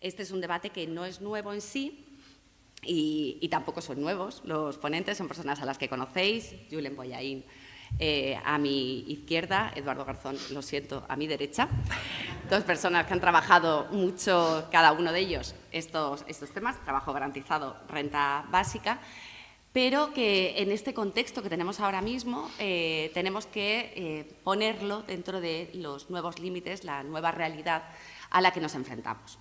Este es un debate que no es nuevo en sí y tampoco son nuevos. Los ponentes son personas a las que conocéis, Julen Boyain a mi izquierda, Eduardo Garzón, lo siento, a mi derecha. Dos personas que han trabajado mucho, cada uno de ellos, estos temas, trabajo garantizado, renta básica, pero que en este contexto que tenemos ahora mismo tenemos que ponerlo dentro de los nuevos límites, la nueva realidad a la que nos enfrentamos.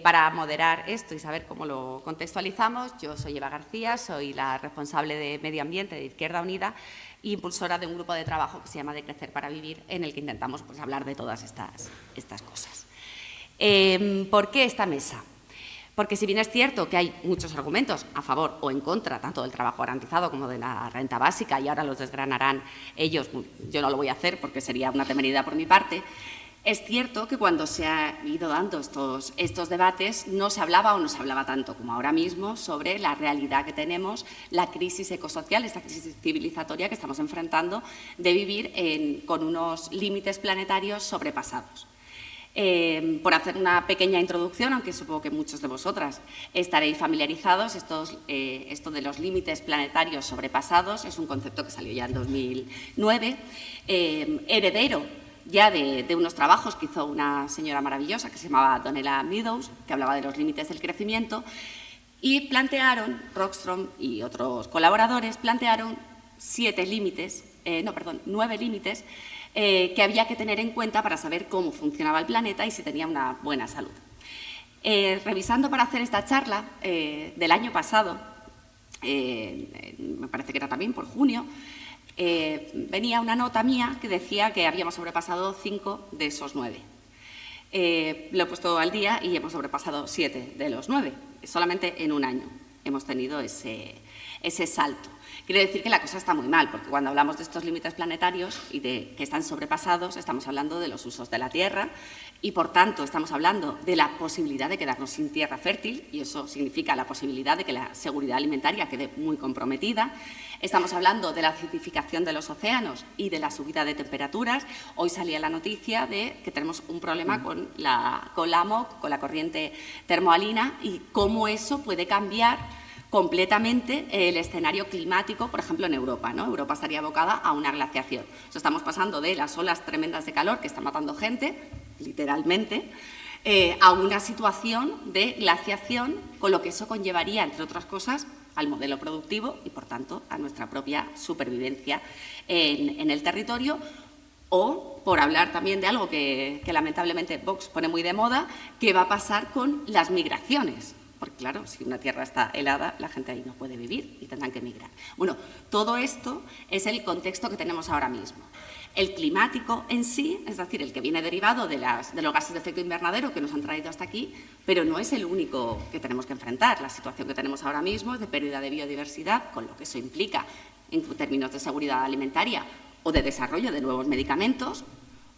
Para moderar esto y saber cómo lo contextualizamos, yo soy Eva García, soy la responsable de Medio Ambiente de Izquierda Unida e impulsora de un grupo de trabajo que se llama De Crecer para Vivir, en el que intentamos hablar de todas estas cosas. ¿Por qué esta mesa? Porque si bien es cierto que hay muchos argumentos a favor o en contra, tanto del trabajo garantizado como de la renta básica, y ahora los desgranarán ellos, yo no lo voy a hacer porque sería una temeridad por mi parte, es cierto que cuando se han ido dando estos debates no se hablaba o no se hablaba tanto como ahora mismo sobre la realidad que tenemos, la crisis ecosocial, esta crisis civilizatoria que estamos enfrentando de vivir con unos límites planetarios sobrepasados. Por hacer una pequeña introducción, aunque supongo que muchos de vosotras estaréis familiarizados, esto de los límites planetarios sobrepasados es un concepto que salió ya en 2009, heredero ya de unos trabajos que hizo una señora maravillosa que se llamaba Donella Meadows, que hablaba de los límites del crecimiento, y plantearon, Rockstrom y otros colaboradores, plantearon 9 límites que había que tener en cuenta para saber cómo funcionaba el planeta y si tenía una buena salud. Revisando para hacer esta charla del año pasado, me parece que era también por junio, venía una nota mía que decía que habíamos sobrepasado 5 de esos 9. Lo he puesto al día y hemos sobrepasado 7 de los 9. Solamente en un año hemos tenido ese salto. Quiere decir que la cosa está muy mal, porque cuando hablamos de estos límites planetarios y de que están sobrepasados, estamos hablando de los usos de la tierra y, por tanto, estamos hablando de la posibilidad de quedarnos sin tierra fértil, y eso significa la posibilidad de que la seguridad alimentaria quede muy comprometida. Estamos hablando de la acidificación de los océanos y de la subida de temperaturas. Hoy salía la noticia de que tenemos un problema con la AMOC, con la corriente termoalina, y cómo eso puede cambiar completamente el escenario climático, por ejemplo, en Europa, ¿no? Europa estaría abocada a una glaciación. O sea, estamos pasando de las olas tremendas de calor que están matando gente, literalmente, a una situación de glaciación, con lo que eso conllevaría, entre otras cosas, al modelo productivo y, por tanto, a nuestra propia supervivencia en el territorio. O, por hablar también de algo que lamentablemente Vox pone muy de moda, ¿qué va a pasar con las migraciones? Porque, claro, si una tierra está helada, la gente ahí no puede vivir y tendrán que emigrar. Bueno, todo esto es el contexto que tenemos ahora mismo. El climático en sí, es decir, el que viene derivado de los gases de efecto invernadero que nos han traído hasta aquí, pero no es el único que tenemos que enfrentar. La situación que tenemos ahora mismo es de pérdida de biodiversidad, con lo que eso implica en términos de seguridad alimentaria o de desarrollo de nuevos medicamentos,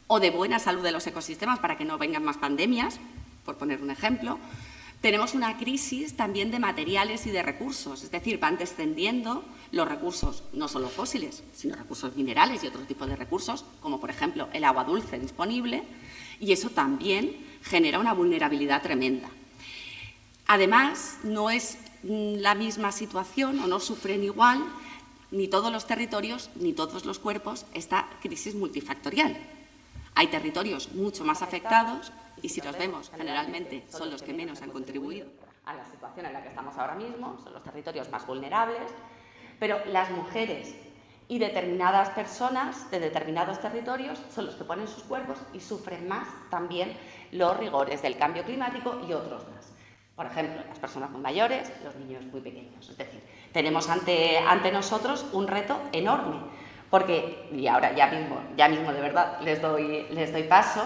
o de buena salud de los ecosistemas para que no vengan más pandemias, por poner un ejemplo. Tenemos una crisis también de materiales y de recursos, es decir, van descendiendo los recursos, no solo fósiles, sino recursos minerales y otro tipo de recursos, como por ejemplo el agua dulce disponible, y eso también genera una vulnerabilidad tremenda. Además, no es la misma situación o no sufren igual ni todos los territorios ni todos los cuerpos esta crisis multifactorial. Hay territorios mucho más afectados y, si los vemos, generalmente son los que menos han contribuido a la situación en la que estamos ahora mismo, son los territorios más vulnerables, pero las mujeres y determinadas personas de determinados territorios son los que ponen sus cuerpos y sufren más también los rigores del cambio climático y otros más. Por ejemplo, las personas muy mayores, los niños muy pequeños. Es decir, tenemos ante nosotros un reto enorme, porque, y ahora ya mismo de verdad les doy paso,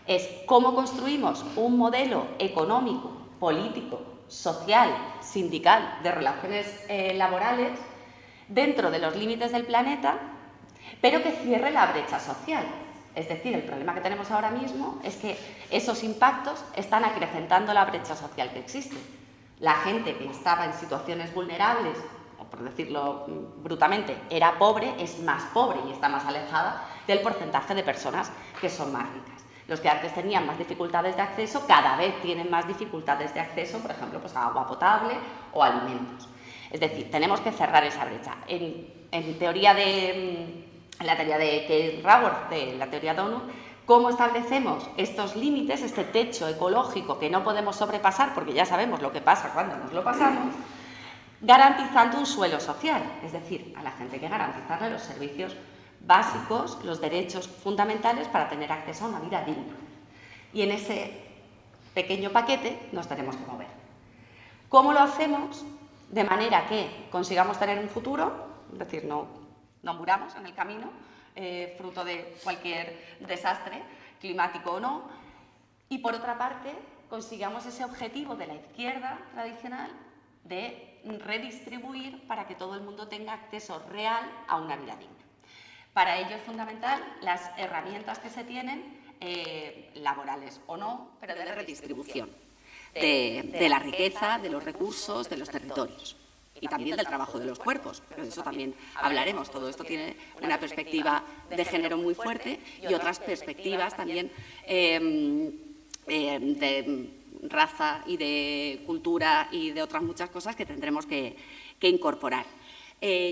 es cómo construimos un modelo económico, político, social, sindical, de relaciones laborales dentro de los límites del planeta, pero que cierre la brecha social. Es decir, el problema que tenemos ahora mismo es que esos impactos están acrecentando la brecha social que existe. La gente que estaba en situaciones vulnerables, o por decirlo brutamente, era pobre, es más pobre y está más alejada del porcentaje de personas que son más ricas. Los que antes tenían más dificultades de acceso cada vez tienen más dificultades de acceso, por ejemplo, pues a agua potable o alimentos. Es decir, tenemos que cerrar esa brecha. En la teoría de Keith Raworth, de la teoría Donut, ¿cómo establecemos estos límites, este techo ecológico que no podemos sobrepasar, porque ya sabemos lo que pasa cuando nos lo pasamos? Garantizando un suelo social, es decir, a la gente hay que garantizarle los servicios básicos, los derechos fundamentales para tener acceso a una vida digna. Y en ese pequeño paquete nos tenemos que mover. ¿Cómo lo hacemos? De manera que consigamos tener un futuro, es decir, no muramos en el camino, fruto de cualquier desastre, climático o no, y por otra parte consigamos ese objetivo de la izquierda tradicional de redistribuir para que todo el mundo tenga acceso real a una vida digna. Para ello es fundamental las herramientas que se tienen, laborales o no, pero de redistribución de la riqueza, de los recursos, de los territorios y también del trabajo de los cuerpos, pero de eso también hablaremos. Todo esto tiene una perspectiva de género muy fuerte y otras perspectivas también de raza y de cultura y de otras muchas cosas que tendremos que incorporar.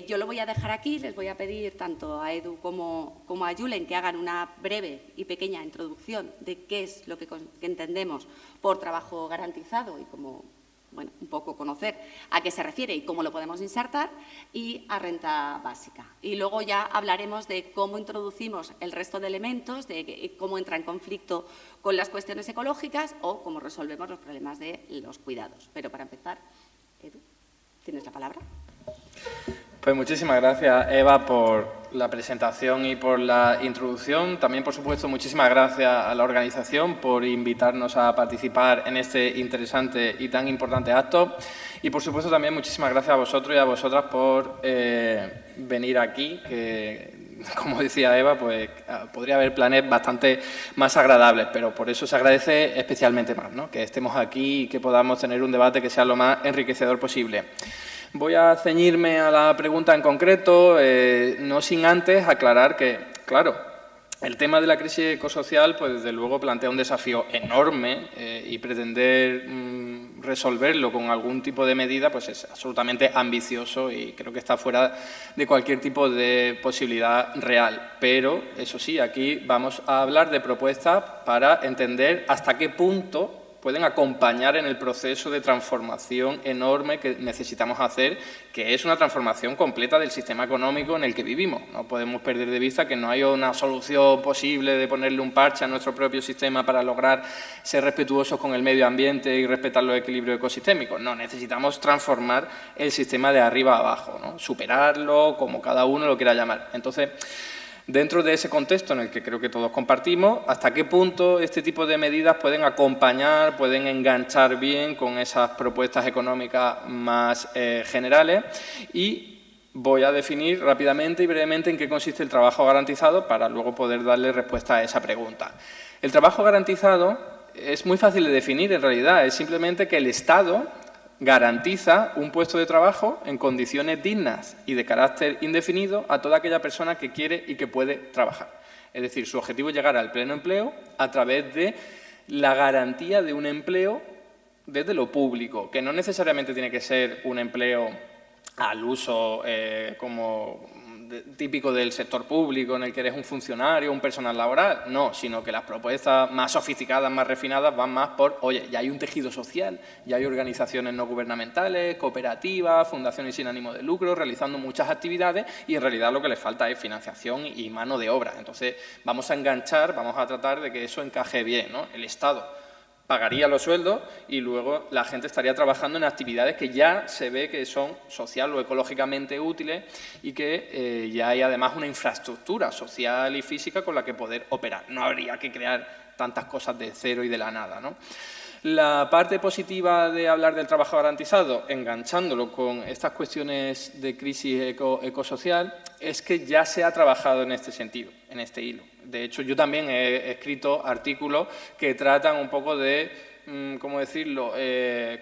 Yo lo voy a dejar aquí, les voy a pedir tanto a Edu como a Julen que hagan una breve y pequeña introducción de qué es lo que entendemos por trabajo garantizado y cómo, bueno, un poco conocer a qué se refiere y cómo lo podemos insertar, y a renta básica. Y luego ya hablaremos de cómo introducimos el resto de elementos, de cómo entra en conflicto con las cuestiones ecológicas o cómo resolvemos los problemas de los cuidados. Pero para empezar, Edu, ¿tienes la palabra? Pues muchísimas gracias, Eva, por la presentación y por la introducción. También, por supuesto, muchísimas gracias a la organización por invitarnos a participar en este interesante y tan importante acto. Y, por supuesto, también muchísimas gracias a vosotros y a vosotras por venir aquí, que, como decía Eva, pues podría haber planes bastante más agradables, pero por eso se agradece especialmente más, ¿no?, que estemos aquí y que podamos tener un debate que sea lo más enriquecedor posible. Voy a ceñirme a la pregunta en concreto, no sin antes aclarar que, claro, el tema de la crisis ecosocial, pues desde luego plantea un desafío enorme y pretender resolverlo con algún tipo de medida pues es absolutamente ambicioso y creo que está fuera de cualquier tipo de posibilidad real. Pero, eso sí, aquí vamos a hablar de propuestas para entender hasta qué punto pueden acompañar en el proceso de transformación enorme que necesitamos hacer, que es una transformación completa del sistema económico en el que vivimos. No podemos perder de vista que no hay una solución posible de ponerle un parche a nuestro propio sistema para lograr ser respetuosos con el medio ambiente y respetar los equilibrios ecosistémicos. No, necesitamos transformar el sistema de arriba a abajo, ¿no?, superarlo, como cada uno lo quiera llamar. Entonces, dentro de ese contexto en el que creo que todos compartimos, ¿hasta qué punto este tipo de medidas pueden acompañar, pueden enganchar bien con esas propuestas económicas más generales? Y voy a definir rápidamente y brevemente en qué consiste el trabajo garantizado para luego poder darle respuesta a esa pregunta. El trabajo garantizado es muy fácil de definir en realidad, es simplemente que el Estado garantiza un puesto de trabajo en condiciones dignas y de carácter indefinido a toda aquella persona que quiere y que puede trabajar. Es decir, su objetivo es llegar al pleno empleo a través de la garantía de un empleo desde lo público, que no necesariamente tiene que ser un empleo al uso como típico del sector público en el que eres un funcionario, un personal laboral, no, sino que las propuestas más sofisticadas, más refinadas, van más por, oye, ya hay un tejido social, ya hay organizaciones no gubernamentales, cooperativas, fundaciones sin ánimo de lucro, realizando muchas actividades y en realidad lo que les falta es financiación y mano de obra. Entonces, vamos a enganchar, vamos a tratar de que eso encaje bien, ¿no? El Estado pagaría los sueldos y luego la gente estaría trabajando en actividades que ya se ve que son social o ecológicamente útiles y que ya hay además una infraestructura social y física con la que poder operar. No habría que crear tantas cosas de cero y de la nada, ¿no? La parte positiva de hablar del trabajo garantizado, enganchándolo con estas cuestiones de crisis ecosocial, es que ya se ha trabajado en este sentido, en este hilo. De hecho, yo también he escrito artículos que tratan un poco de ¿cómo decirlo?,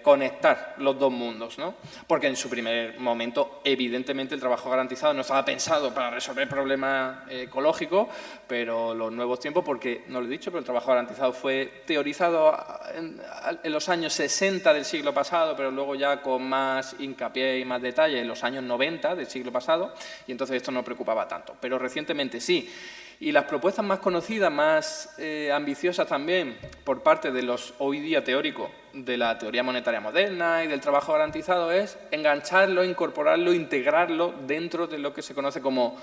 conectar los dos mundos, ¿no? Porque en su primer momento, evidentemente, el trabajo garantizado no estaba pensado para resolver problemas ecológicos, pero los nuevos tiempos, porque, no lo he dicho, pero el trabajo garantizado fue teorizado en los años 60 del siglo pasado, pero luego ya con más hincapié y más detalle en los años 90 del siglo pasado, y entonces esto no preocupaba tanto. Pero recientemente sí. Y las propuestas más conocidas, más ambiciosas también, por parte de los hoy día teóricos de la teoría monetaria moderna y del trabajo garantizado, es engancharlo, incorporarlo, integrarlo dentro de lo que se conoce como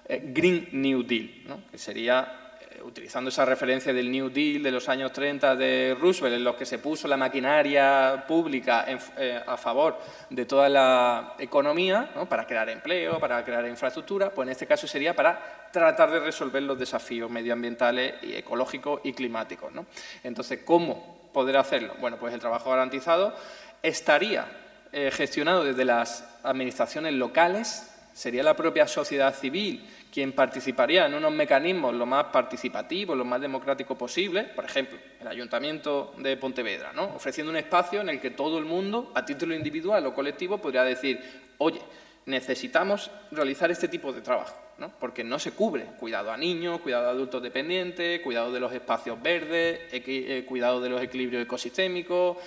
Green New Deal, ¿no? Que sería, utilizando esa referencia del New Deal de los años 30 de Roosevelt, en los que se puso la maquinaria pública a favor de toda la economía, ¿no?, para crear empleo, para crear infraestructura, pues en este caso sería para tratar de resolver los desafíos medioambientales, y ecológicos y climáticos, ¿no? Entonces, ¿cómo poder hacerlo? Bueno, pues el trabajo garantizado estaría gestionado desde las administraciones locales, sería la propia sociedad civil quien participaría en unos mecanismos lo más participativos, lo más democráticos posible, por ejemplo, el Ayuntamiento de Pontevedra, ¿no?, ofreciendo un espacio en el que todo el mundo, a título individual o colectivo, podría decir, oye, necesitamos realizar este tipo de trabajo, ¿no?, porque no se cubre cuidado a niños, cuidado a adultos dependientes, cuidado de los espacios verdes, cuidado de los equilibrios ecosistémicos,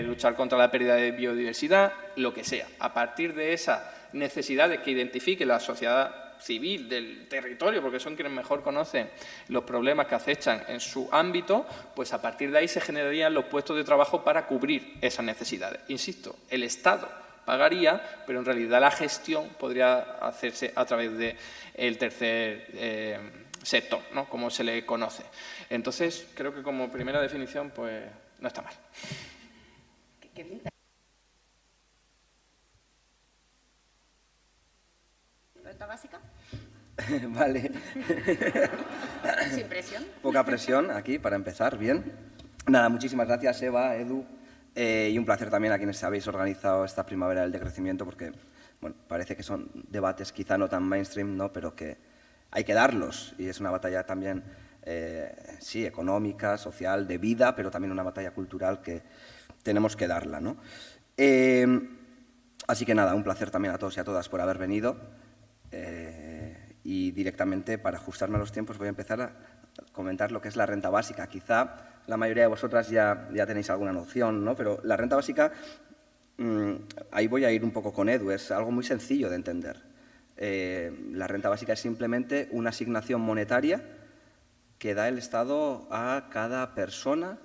luchar contra la pérdida de biodiversidad, lo que sea. A partir de esas necesidades que identifique la sociedad civil del territorio, porque son quienes mejor conocen los problemas que acechan en su ámbito, pues a partir de ahí se generarían los puestos de trabajo para cubrir esas necesidades. Insisto, el Estado pagaría, pero en realidad la gestión podría hacerse a través del tercer sector, ¿no?, como se le conoce. Entonces, creo que como primera definición, pues no está mal. ¿Renta básica? Vale. Sin presión. Poca presión aquí para empezar, bien. Nada, muchísimas gracias, Eva, Edu, y un placer también a quienes habéis organizado esta primavera del decrecimiento, porque bueno, parece que son debates quizá no tan mainstream, ¿no?, pero que hay que darlos, y es una batalla también, sí, económica, social, de vida, pero también una batalla cultural que tenemos que darla, ¿no? Así que nada, un placer también a todos y a todas por haber venido. Y directamente, para ajustarme a los tiempos, voy a empezar a comentar lo que es la renta básica. Quizá la mayoría de vosotras ya tenéis alguna noción, ¿no? Pero la renta básica, ahí voy a ir un poco con Edu, es algo muy sencillo de entender. La renta básica es simplemente una asignación monetaria que da el Estado a cada persona,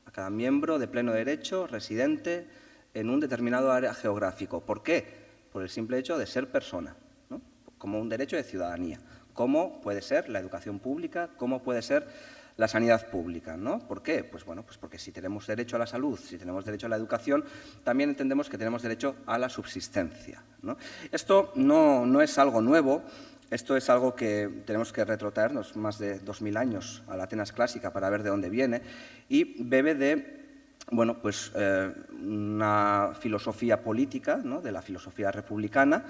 a cada miembro de pleno derecho, residente en un determinado área geográfico. ¿Por qué? Por el simple hecho de ser persona, ¿no?, como un derecho de ciudadanía, como puede ser la educación pública, como puede ser la sanidad pública, ¿no? ¿Por qué? Pues bueno, pues porque si tenemos derecho a la salud, si tenemos derecho a la educación, también entendemos que tenemos derecho a la subsistencia, ¿no? Esto no es algo nuevo, esto es algo que tenemos que retrotraernos más de 2000 años a la Atenas clásica para ver de dónde viene, y bebe de, bueno, pues una filosofía política, ¿no?, de la filosofía republicana,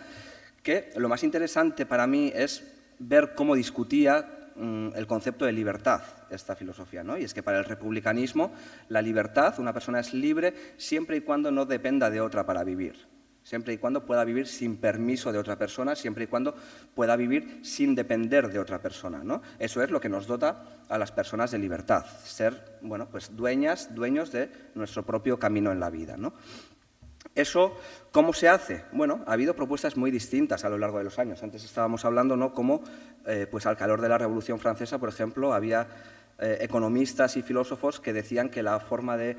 que lo más interesante para mí es ver cómo discutía el concepto de libertad esta filosofía, ¿no? Y es que para el republicanismo la libertad, una persona es libre siempre y cuando no dependa de otra para vivir, siempre y cuando pueda vivir sin permiso de otra persona, siempre y cuando pueda vivir sin depender de otra persona, ¿no? Eso es lo que nos dota a las personas de libertad, ser, bueno, pues dueños de nuestro propio camino en la vida, ¿no? ¿Eso cómo se hace? Bueno, ha habido propuestas muy distintas a lo largo de los años. Antes estábamos hablando, ¿no?, cómo pues al calor de la Revolución Francesa, por ejemplo, había economistas y filósofos que decían que la forma de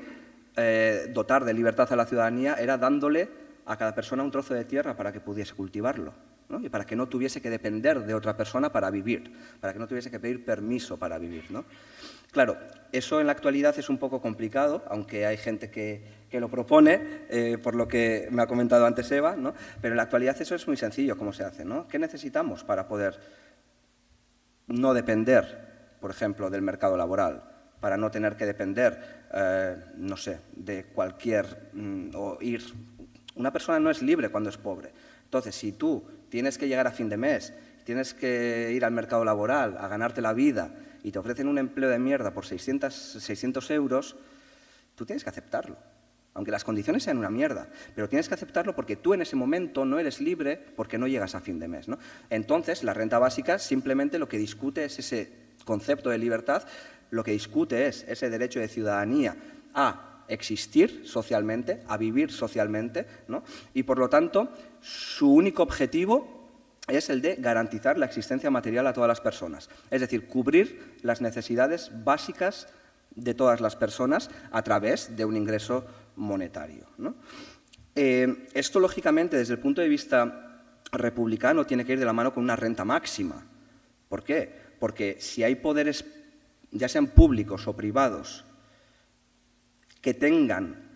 dotar de libertad a la ciudadanía era dándole a cada persona un trozo de tierra para que pudiese cultivarlo, ¿no?, y para que no tuviese que depender de otra persona para vivir, para que no tuviese que pedir permiso para vivir, ¿no? Claro, eso en la actualidad es un poco complicado, aunque hay gente que lo propone, por lo que me ha comentado antes Eva, ¿no? Pero en la actualidad eso es muy sencillo cómo se hace, ¿no? ¿Qué necesitamos para poder no depender, por ejemplo, del mercado laboral, para no tener que depender, no sé, de cualquier o ir? Una persona no es libre cuando es pobre. Entonces, si tú tienes que llegar a fin de mes, tienes que ir al mercado laboral a ganarte la vida y te ofrecen un empleo de mierda por 600 euros, tú tienes que aceptarlo. Aunque las condiciones sean una mierda, pero tienes que aceptarlo porque tú en ese momento no eres libre porque no llegas a fin de mes, ¿no? Entonces, la renta básica simplemente lo que discute es ese concepto de libertad, lo que discute es ese derecho de ciudadanía a existir socialmente, a vivir socialmente, ¿no? Y, por lo tanto, su único objetivo es el de garantizar la existencia material a todas las personas, es decir, cubrir las necesidades básicas de todas las personas a través de un ingreso monetario, ¿no? Esto, lógicamente, desde el punto de vista republicano, tiene que ir de la mano con una renta máxima. ¿Por qué? Porque si hay poderes, ya sean públicos o privados, que tengan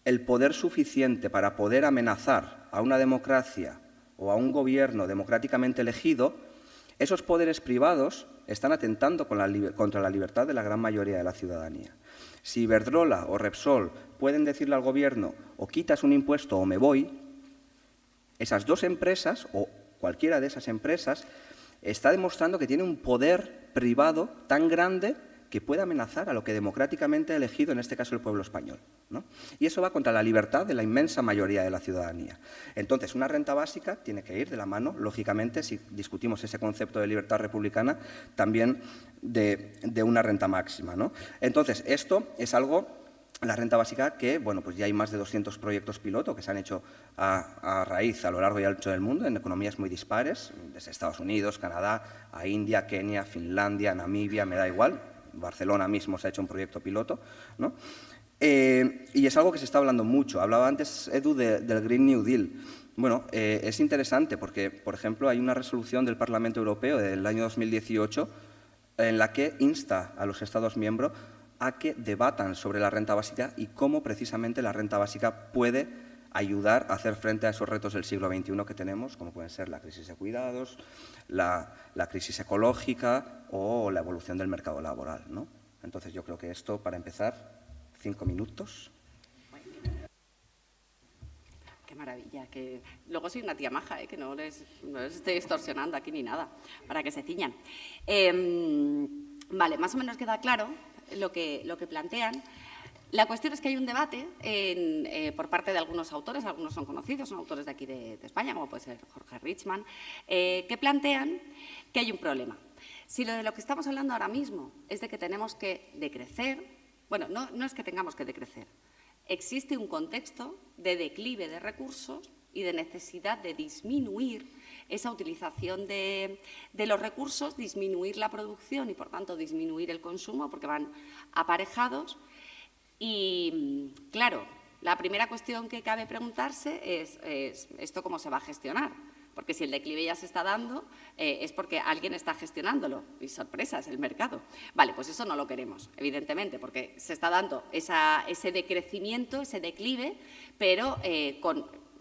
el poder suficiente para poder amenazar a una democracia o a un gobierno democráticamente elegido, esos poderes privados están atentando contra la libertad de la gran mayoría de la ciudadanía. Si Iberdrola o Repsol pueden decirle al gobierno o quitas un impuesto o me voy, esas dos empresas o cualquiera de esas empresas está demostrando que tiene un poder privado tan grande que puede amenazar a lo que democráticamente ha elegido, en este caso el pueblo español, ¿no? Y eso va contra la libertad de la inmensa mayoría de la ciudadanía. Entonces, una renta básica tiene que ir de la mano, lógicamente, si discutimos ese concepto de libertad republicana, también de una renta máxima, ¿no? Entonces, esto es algo, la renta básica, que bueno, pues ya hay más de 200 proyectos piloto que se han hecho a raíz a lo largo y ancho del mundo, en economías muy dispares, desde Estados Unidos, Canadá, a India, Kenia, Finlandia, Namibia, me da igual. Barcelona mismo se ha hecho un proyecto piloto, ¿no? Y es algo que se está hablando mucho. Hablaba antes, Edu, del Green New Deal. Bueno, es interesante porque, por ejemplo, hay una resolución del Parlamento Europeo del año 2018 en la que insta a los Estados miembros a que debatan sobre la renta básica y cómo precisamente la renta básica puede ayudar a hacer frente a esos retos del siglo XXI que tenemos, como pueden ser la crisis de cuidados, la crisis ecológica o la evolución del mercado laboral, ¿no? Entonces, yo creo que esto, para empezar, 5 minutos. Qué maravilla. Que luego soy una tía maja, que no les estoy extorsionando aquí ni nada, para que se ciñan. Vale, más o menos queda claro lo que plantean. La cuestión es que hay un debate por parte de algunos autores, algunos son conocidos, son autores de aquí de España, como puede ser Jorge Richman, que plantean que hay un problema. Si de lo que estamos hablando ahora mismo es de que tenemos que decrecer, bueno, no es que tengamos que decrecer, existe un contexto de declive de recursos y de necesidad de disminuir esa utilización de los recursos, disminuir la producción y, por tanto, disminuir el consumo, porque van aparejados. Y, claro, la primera cuestión que cabe preguntarse es ¿esto cómo se va a gestionar? Porque si el declive ya se está dando, es porque alguien está gestionándolo. Y sorpresa, es el mercado. Vale, pues eso no lo queremos, evidentemente, porque se está dando ese decrecimiento, ese declive, pero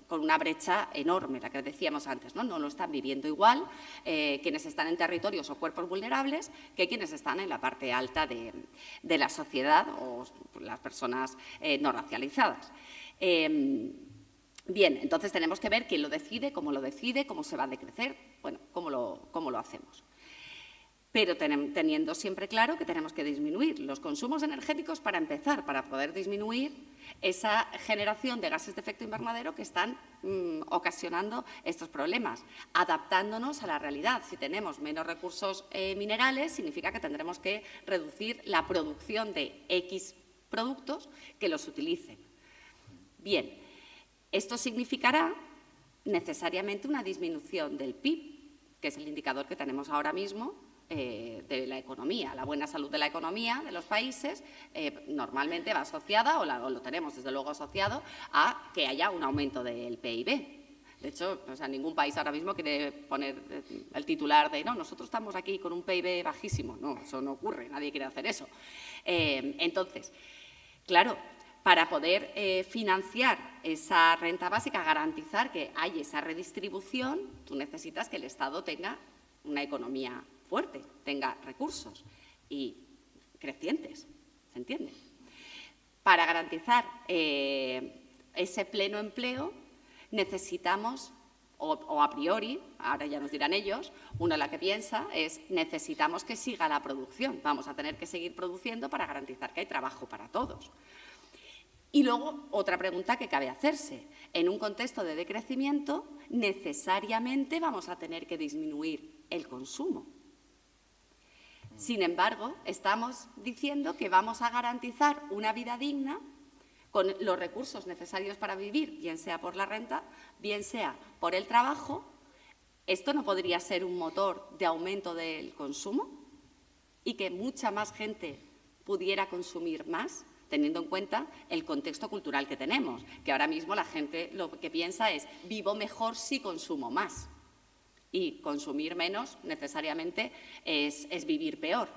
con una brecha enorme, la que decíamos antes, ¿no? No lo están viviendo igual quienes están en territorios o cuerpos vulnerables que quienes están en la parte alta de la sociedad o las personas no racializadas. Bien, entonces tenemos que ver quién lo decide, cómo se va a decrecer, bueno, cómo lo hacemos. Pero teniendo siempre claro que tenemos que disminuir los consumos energéticos para empezar, para poder disminuir esa generación de gases de efecto invernadero que están ocasionando estos problemas, adaptándonos a la realidad. Si tenemos menos recursos minerales, significa que tendremos que reducir la producción de X productos que los utilicen. Bien, esto significará necesariamente una disminución del PIB, que es el indicador que tenemos ahora mismo de la economía. La buena salud de la economía de los países normalmente va asociada, o lo tenemos desde luego asociado, a que haya un aumento del PIB. De hecho, o sea, ningún país ahora mismo quiere poner el titular de no, nosotros estamos aquí con un PIB bajísimo. No, eso no ocurre, nadie quiere hacer eso. Entonces, claro, para poder financiar esa renta básica, garantizar que hay esa redistribución, tú necesitas que el Estado tenga una economía fuerte, tenga recursos y crecientes, ¿se entiende? Para garantizar ese pleno empleo necesitamos, o a priori, ahora ya nos dirán ellos, Uno la que piensa es, necesitamos que siga la producción, vamos a tener que seguir produciendo para garantizar que hay trabajo para todos. Y luego, otra pregunta que cabe hacerse. En un contexto de decrecimiento, necesariamente vamos a tener que disminuir el consumo. Sin embargo, estamos diciendo que vamos a garantizar una vida digna con los recursos necesarios para vivir, bien sea por la renta, bien sea por el trabajo. ¿Esto no podría ser un motor de aumento del consumo y que mucha más gente pudiera consumir más, teniendo en cuenta el contexto cultural que tenemos? Que ahora mismo la gente lo que piensa es, vivo mejor si consumo más. Y consumir menos necesariamente es vivir peor.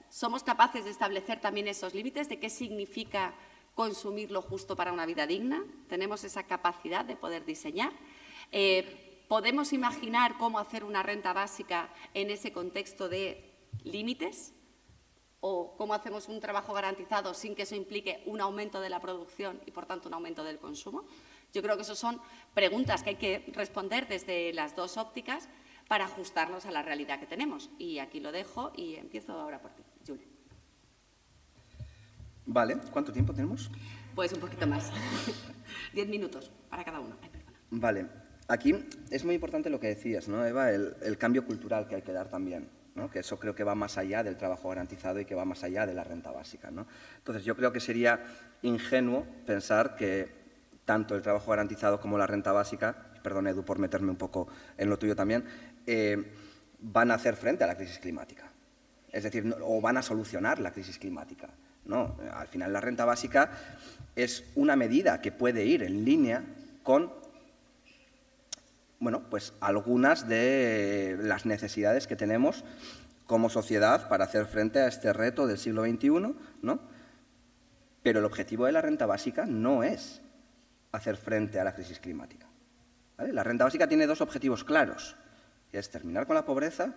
¿Somos capaces de establecer también esos límites de qué significa consumir lo justo para una vida digna? ¿Tenemos esa capacidad de poder diseñar? ¿Podemos imaginar cómo hacer una renta básica en ese contexto de límites? ¿O cómo hacemos un trabajo garantizado sin que eso implique un aumento de la producción y, por tanto, un aumento del consumo? Yo creo que esas son preguntas que hay que responder desde las dos ópticas para ajustarnos a la realidad que tenemos. Y aquí lo dejo y empiezo ahora por ti, Julia. Vale, ¿cuánto tiempo tenemos? Pues un poquito más. 10 minutos para cada uno. Ay, perdona. Vale, aquí es muy importante lo que decías, ¿no, Eva? El cambio cultural que hay que dar también, ¿no? Que eso creo que va más allá del trabajo garantizado y que va más allá de la renta básica, ¿no? Entonces, yo creo que sería ingenuo pensar que tanto el trabajo garantizado como la renta básica, perdón, Edu, por meterme un poco en lo tuyo también, van a hacer frente a la crisis climática. Es decir, o van a solucionar la crisis climática. No, al final la renta básica es una medida que puede ir en línea con, bueno, pues algunas de las necesidades que tenemos como sociedad para hacer frente a este reto del siglo XXI, ¿no? Pero el objetivo de la renta básica no es hacer frente a la crisis climática, ¿vale? La renta básica tiene dos objetivos claros, que es terminar con la pobreza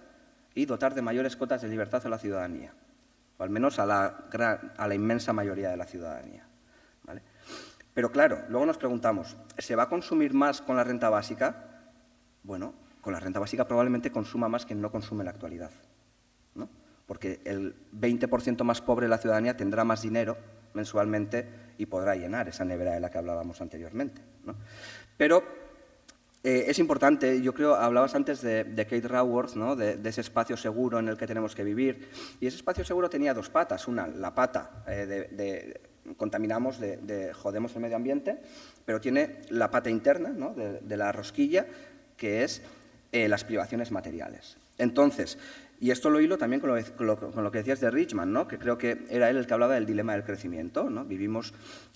y dotar de mayores cotas de libertad a la ciudadanía, o al menos a la inmensa mayoría de la ciudadanía, ¿vale? Pero claro, luego nos preguntamos, ¿se va a consumir más con la renta básica? Bueno, con la renta básica probablemente consuma más quien no consume en la actualidad, ¿no? Porque el 20% más pobre de la ciudadanía tendrá más dinero mensualmente y podrá llenar esa nevera de la que hablábamos anteriormente, ¿no? Pero es importante, yo creo, hablabas antes de Kate Raworth, ¿no? de ese espacio seguro en el que tenemos que vivir, y ese espacio seguro tenía dos patas. Una, la pata contaminamos, jodemos el medio ambiente, pero tiene la pata interna, ¿no? de la rosquilla, que es las privaciones materiales. Entonces, y esto lo hilo también con lo que decías de Richman, ¿no? Que creo que era él el que hablaba del dilema del crecimiento, ¿no? Vivimos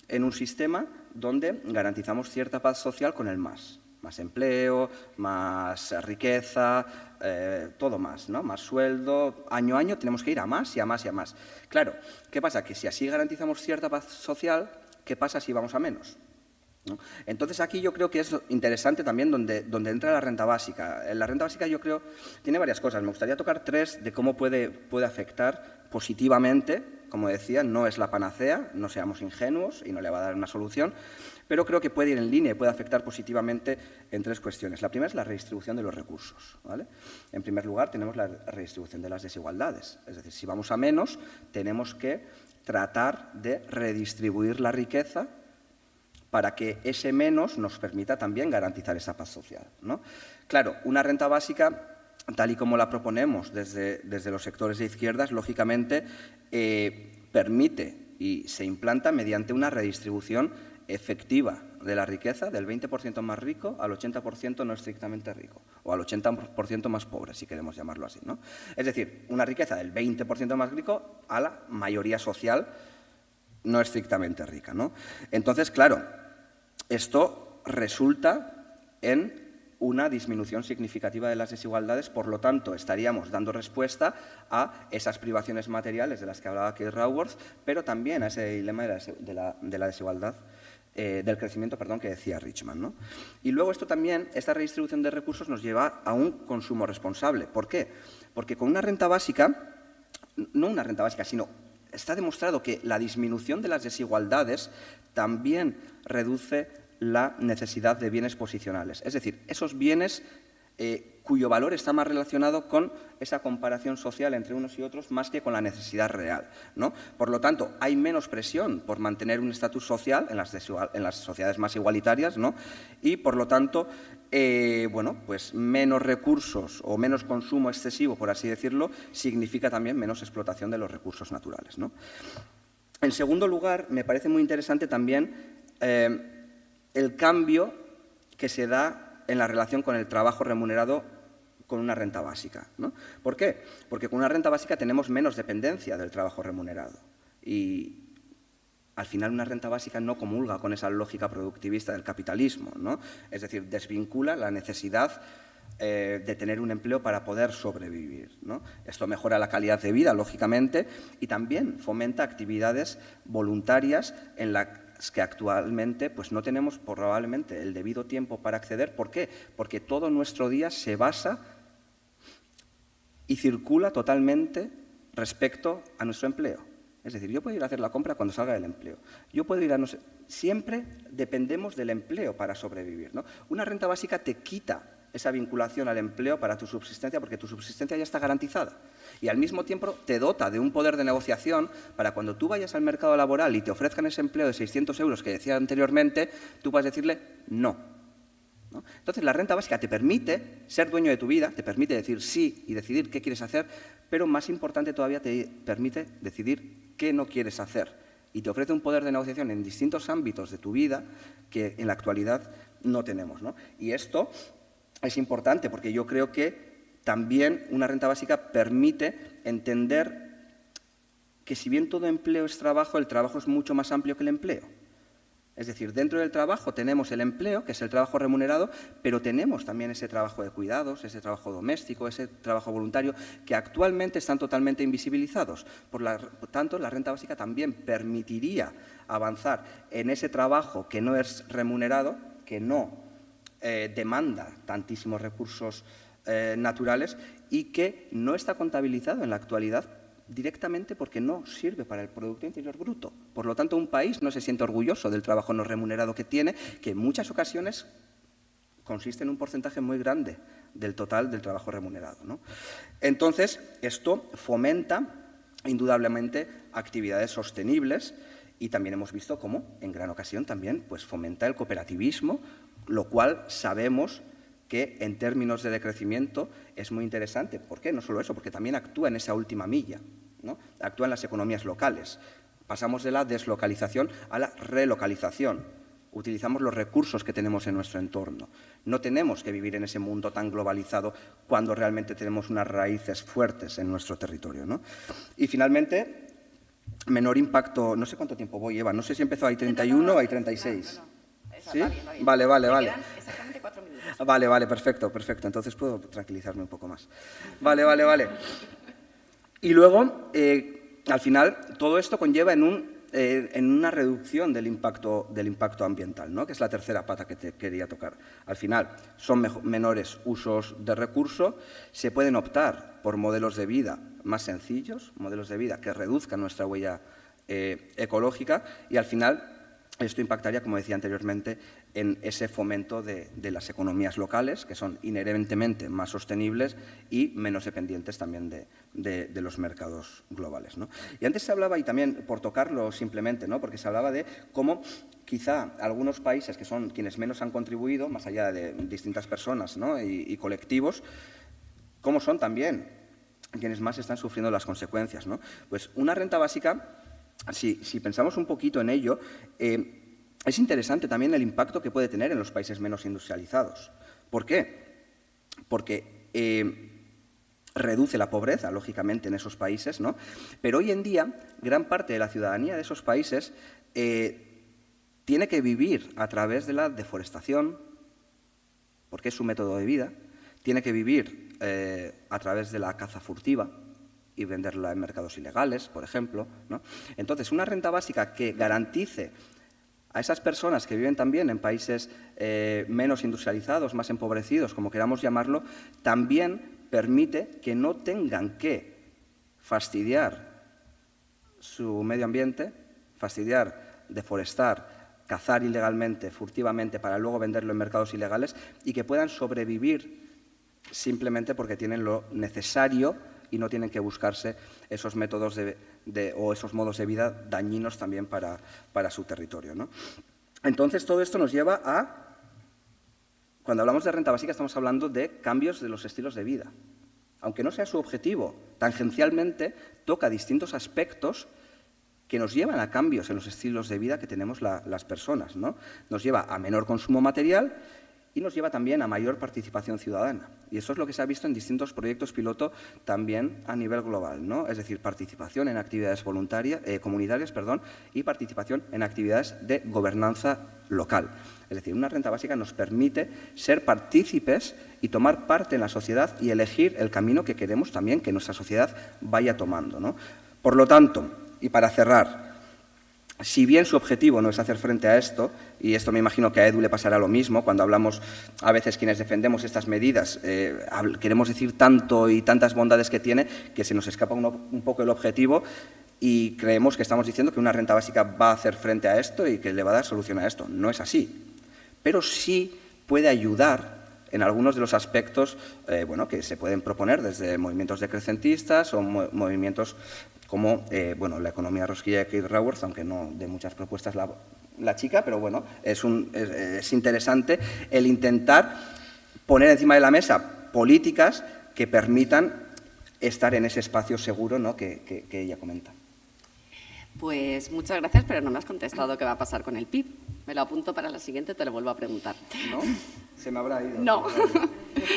en un sistema donde garantizamos cierta paz social con el más empleo, más riqueza, todo más, ¿no? Más sueldo, año a año tenemos que ir a más y a más y a más. Claro, ¿qué pasa? Que si así garantizamos cierta paz social, ¿qué pasa si vamos a menos? ¿No? Entonces, aquí yo creo que es interesante también donde entra la renta básica. La renta básica, yo creo, tiene varias cosas. Me gustaría tocar tres de cómo puede afectar positivamente. Como decía, no es la panacea, no seamos ingenuos y no le va a dar una solución, pero creo que puede ir en línea y puede afectar positivamente en tres cuestiones. La primera es la redistribución de los recursos, ¿vale? En primer lugar, tenemos la redistribución de las desigualdades. Es decir, si vamos a menos, tenemos que tratar de redistribuir la riqueza para que ese menos nos permita también garantizar esa paz social, ¿no? Claro, una renta básica, tal y como la proponemos desde los sectores de izquierdas, lógicamente permite y se implanta mediante una redistribución efectiva de la riqueza del 20% más rico al 80% no estrictamente rico, o al 80% más pobre, si queremos llamarlo así, ¿no? Es decir, una riqueza del 20% más rico a la mayoría social no estrictamente rica, ¿no? Entonces, claro, esto resulta en una disminución significativa de las desigualdades, por lo tanto, estaríamos dando respuesta a esas privaciones materiales de las que hablaba Kate Raworth, pero también a ese dilema de la desigualdad, del crecimiento, perdón, que decía Richman, ¿no? Y luego esto también, esta redistribución de recursos nos lleva a un consumo responsable. ¿Por qué? Porque con una renta básica, no una renta básica, sino está demostrado que la disminución de las desigualdades también reduce la necesidad de bienes posicionales. Es decir, esos bienes cuyo valor está más relacionado con esa comparación social entre unos y otros más que con la necesidad real, ¿no? Por lo tanto, hay menos presión por mantener un estatus social en las sociedades más igualitarias, ¿no? Y, por lo tanto, bueno, pues menos recursos o menos consumo excesivo, por así decirlo, significa también menos explotación de los recursos naturales, ¿no? En segundo lugar, me parece muy interesante también el cambio que se da en la relación con el trabajo remunerado con una renta básica, ¿no? ¿Por qué? Porque con una renta básica tenemos menos dependencia del trabajo remunerado y al final una renta básica no comulga con esa lógica productivista del capitalismo, ¿no? Es decir, desvincula la necesidad de tener un empleo para poder sobrevivir, ¿no? Esto mejora la calidad de vida, lógicamente, y también fomenta actividades voluntarias en las que actualmente pues, no tenemos probablemente el debido tiempo para acceder. ¿Por qué? Porque todo nuestro día se basa y circula totalmente respecto a nuestro empleo. Es decir, yo puedo ir a hacer la compra cuando salga del empleo. Yo puedo ir a no sé, siempre dependemos del empleo para sobrevivir, ¿no? Una renta básica te quita esa vinculación al empleo para tu subsistencia, porque tu subsistencia ya está garantizada. Y al mismo tiempo te dota de un poder de negociación para cuando tú vayas al mercado laboral y te ofrezcan ese empleo de 600 euros que decía anteriormente, tú puedes decirle no, ¿no? Entonces, la renta básica te permite ser dueño de tu vida, te permite decir sí y decidir qué quieres hacer, pero más importante todavía te permite decidir qué no quieres hacer. Y te ofrece un poder de negociación en distintos ámbitos de tu vida que en la actualidad no tenemos, ¿no? Y esto es importante porque yo creo que también una renta básica permite entender que si bien todo empleo es trabajo, el trabajo es mucho más amplio que el empleo. Es decir, dentro del trabajo tenemos el empleo, que es el trabajo remunerado, pero tenemos también ese trabajo de cuidados, ese trabajo doméstico, ese trabajo voluntario, que actualmente están totalmente invisibilizados. Por tanto, la renta básica también permitiría avanzar en ese trabajo que no es remunerado, que no demanda tantísimos recursos naturales y que no está contabilizado en la actualidad directamente porque no sirve para el Producto Interior Bruto. Por lo tanto, un país no se siente orgulloso del trabajo no remunerado que tiene, que en muchas ocasiones consiste en un porcentaje muy grande del total del trabajo remunerado, ¿no? Entonces, esto fomenta indudablemente actividades sostenibles y también hemos visto cómo, en gran ocasión, también pues, fomenta el cooperativismo, lo cual sabemos que en términos de decrecimiento es muy interesante. ¿Por qué? No solo eso, porque también actúa en esa última milla, ¿no? Actúa en las economías locales. Pasamos de la deslocalización a la relocalización. Utilizamos los recursos que tenemos en nuestro entorno. No tenemos que vivir en ese mundo tan globalizado cuando realmente tenemos unas raíces fuertes en nuestro territorio, ¿no? Y finalmente, menor impacto. No sé cuánto tiempo voy, Eva. No sé si empezó ahí 31 o hay 36. ¿Sí? Va bien. Vale. Quedan exactamente 4 minutos. Vale, perfecto. Entonces puedo tranquilizarme un poco más. Vale. Y luego, al final, todo esto conlleva en una reducción del impacto ambiental, ¿no? Que es la tercera pata que te quería tocar. Al final, son menores usos de recursos, se pueden optar por modelos de vida más sencillos, modelos de vida que reduzcan nuestra huella ecológica y, al final, esto impactaría, como decía anteriormente, en ese fomento de las economías locales, que son inherentemente más sostenibles y menos dependientes también de los mercados globales, ¿no? Y antes se hablaba, y también por tocarlo simplemente, ¿no? Porque se hablaba de cómo quizá algunos países que son quienes menos han contribuido, más allá de distintas personas, ¿no? y colectivos, cómo son también quienes más están sufriendo las consecuencias, ¿no? Pues una renta básica, si pensamos un poquito en ello, es interesante también el impacto que puede tener en los países menos industrializados. ¿Por qué? Porque reduce la pobreza, lógicamente, en esos países, ¿no? Pero hoy en día, gran parte de la ciudadanía de esos países tiene que vivir a través de la deforestación, porque es su método de vida, tiene que vivir a través de la caza furtiva y venderla en mercados ilegales, por ejemplo, ¿no? Entonces, una renta básica que garantice a esas personas que viven también en países menos industrializados, más empobrecidos, como queramos llamarlo, también permite que no tengan que fastidiar su medio ambiente, deforestar, cazar ilegalmente, furtivamente, para luego venderlo en mercados ilegales y que puedan sobrevivir simplemente porque tienen lo necesario y no tienen que buscarse esos métodos o esos modos de vida dañinos también para su territorio, ¿no? Entonces, todo esto nos lleva a… Cuando hablamos de renta básica estamos hablando de cambios de los estilos de vida. Aunque no sea su objetivo, tangencialmente toca distintos aspectos que nos llevan a cambios en los estilos de vida que tenemos las personas, ¿no? Nos lleva a menor consumo material y nos lleva también a mayor participación ciudadana. Y eso es lo que se ha visto en distintos proyectos piloto también a nivel global, ¿no? Es decir, participación en actividades comunitarias y participación en actividades de gobernanza local. Es decir, una renta básica nos permite ser partícipes y tomar parte en la sociedad y elegir el camino que queremos también que nuestra sociedad vaya tomando, ¿no? Por lo tanto, y para cerrar, si bien su objetivo no es hacer frente a esto, y esto me imagino que a Edu le pasará lo mismo, cuando hablamos, a veces quienes defendemos estas medidas, queremos decir tanto y tantas bondades que tiene, que se nos escapa un poco el objetivo y creemos que estamos diciendo que una renta básica va a hacer frente a esto y que le va a dar solución a esto. No es así, pero sí puede ayudar en algunos de los aspectos que se pueden proponer desde movimientos decrecentistas o movimientos como la economía rosquilla de Keith Raworth, aunque no de muchas propuestas la chica, pero bueno, es interesante el intentar poner encima de la mesa políticas que permitan estar en ese espacio seguro, ¿no?, que ella comenta. Pues muchas gracias, pero no me has contestado qué va a pasar con el PIB. Me lo apunto para la siguiente, te lo vuelvo a preguntar. ¿No? Se me habrá ido. No.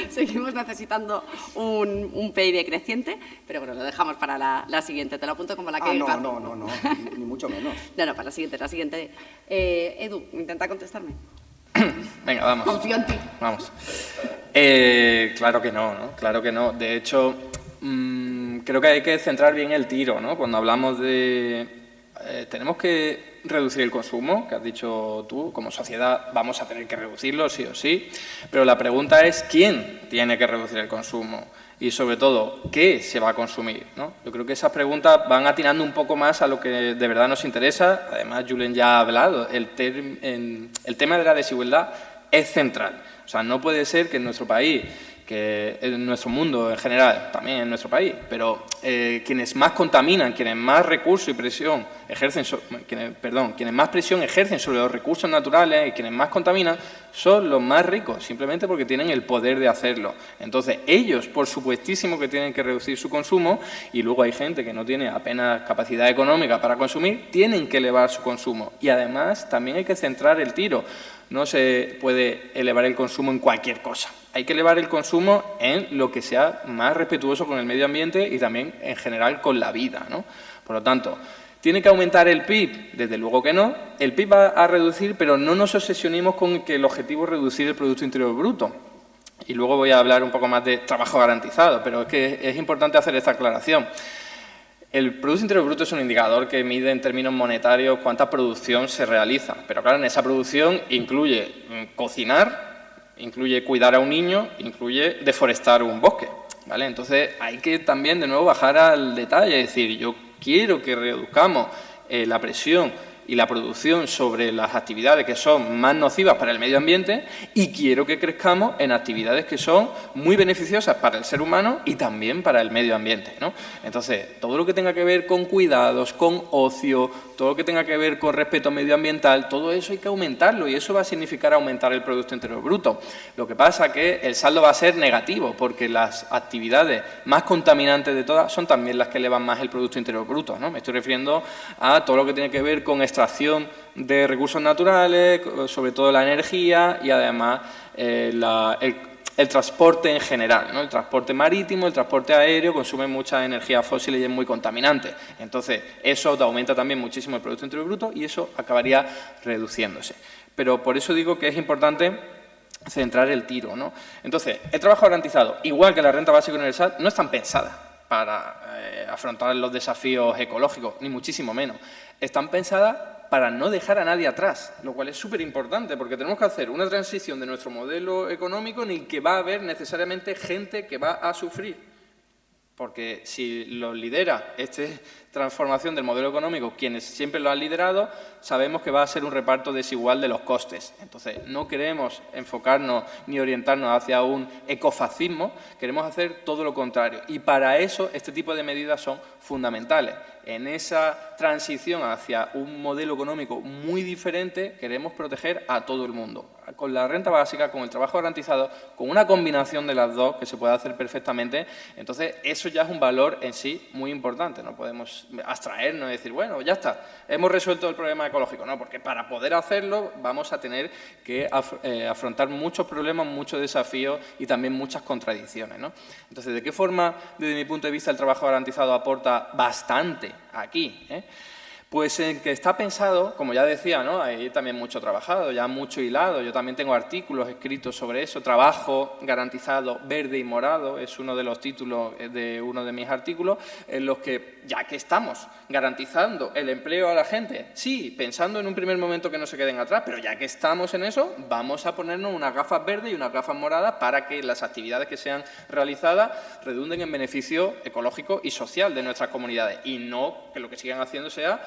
Seguimos necesitando un PIB creciente, pero bueno, lo dejamos para la siguiente. Te lo apunto como la que… No, ni mucho menos. No, para la siguiente. Edu, intenta contestarme. Venga, vamos. Confío en ti. Vamos. Claro que no, ¿no? Claro que no. De hecho, creo que hay que centrar bien el tiro, ¿no? Cuando hablamos de… tenemos que reducir el consumo, que has dicho tú, como sociedad vamos a tener que reducirlo sí o sí, pero la pregunta es ¿quién tiene que reducir el consumo? Y sobre todo, ¿qué se va a consumir, ¿no? Yo creo que esas preguntas van atinando un poco más a lo que de verdad nos interesa. Además, Julen ya ha hablado, el tema de la desigualdad es central. O sea, no puede ser que en nuestro país, que en nuestro mundo en general, también en nuestro país, pero quienes más contaminan, quienes más recursos y presión ejercen, quienes más presión ejercen sobre los recursos naturales y quienes más contaminan son los más ricos, simplemente porque tienen el poder de hacerlo. Entonces, ellos, por supuestísimo que tienen que reducir su consumo, y luego hay gente que no tiene apenas capacidad económica para consumir, tienen que elevar su consumo. Y además, también hay que centrar el tiro. No se puede elevar el consumo en cualquier cosa. Hay que elevar el consumo en lo que sea más respetuoso con el medio ambiente y también, en general, con la vida, ¿no? Por lo tanto, ¿tiene que aumentar el PIB? Desde luego que no. El PIB va a reducir, pero no nos obsesionemos con que el objetivo es reducir el Producto Interior Bruto. Y luego voy a hablar un poco más de trabajo garantizado, pero es que es importante hacer esta aclaración. El Producto Interior Bruto es un indicador que mide en términos monetarios cuánta producción se realiza. Pero claro, en esa producción incluye cocinar, incluye cuidar a un niño, incluye deforestar un bosque, ¿vale? Entonces hay que también de nuevo bajar al detalle, es decir, yo quiero que reduzcamos la presión y la producción sobre las actividades que son más nocivas para el medio ambiente y quiero que crezcamos en actividades que son muy beneficiosas para el ser humano y también para el medio ambiente, ¿no? Entonces, todo lo que tenga que ver con cuidados, con ocio, todo lo que tenga que ver con respeto medioambiental, todo eso hay que aumentarlo y eso va a significar aumentar el Producto Interior Bruto. Lo que pasa es que el saldo va a ser negativo porque las actividades más contaminantes de todas son también las que elevan más el Producto Interior Bruto, ¿no? Me estoy refiriendo a todo lo que tiene que ver con extracción de recursos naturales, sobre todo la energía y además el transporte en general, ¿no? El transporte marítimo, el transporte aéreo consume mucha energía fósil y es muy contaminante. Entonces, eso aumenta también muchísimo el Producto Interior Bruto y eso acabaría reduciéndose. Pero por eso digo que es importante centrar el tiro, ¿no? Entonces, el trabajo garantizado, igual que la renta básica universal, no están pensadas para afrontar los desafíos ecológicos, ni muchísimo menos. Están pensadas para no dejar a nadie atrás, lo cual es súper importante porque tenemos que hacer una transición de nuestro modelo económico en el que va a haber necesariamente gente que va a sufrir. Porque si lo lidera este transformación del modelo económico, quienes siempre lo han liderado, sabemos que va a ser un reparto desigual de los costes. Entonces, no queremos enfocarnos ni orientarnos hacia un ecofascismo, queremos hacer todo lo contrario. Y para eso, este tipo de medidas son fundamentales. En esa transición hacia un modelo económico muy diferente, queremos proteger a todo el mundo. Con la renta básica, con el trabajo garantizado, con una combinación de las dos que se puede hacer perfectamente, entonces eso ya es un valor en sí muy importante. No podemos abstraernos y decir, bueno, ya está, hemos resuelto el problema ecológico. No, porque para poder hacerlo vamos a tener que afrontar muchos problemas, muchos desafíos y también muchas contradicciones, ¿no? Entonces, ¿de qué forma, desde mi punto de vista, el trabajo garantizado aporta bastante aquí? Pues en que está pensado, como ya decía, ¿no? Hay también mucho trabajado, ya mucho hilado. Yo también tengo artículos escritos sobre eso. Trabajo garantizado verde y morado es uno de los títulos de uno de mis artículos, en los que, ya que estamos garantizando el empleo a la gente, sí, pensando en un primer momento que no se queden atrás, pero ya que estamos en eso, vamos a ponernos unas gafas verdes y unas gafas moradas para que las actividades que sean realizadas redunden en beneficio ecológico y social de nuestras comunidades, y no que lo que sigan haciendo sea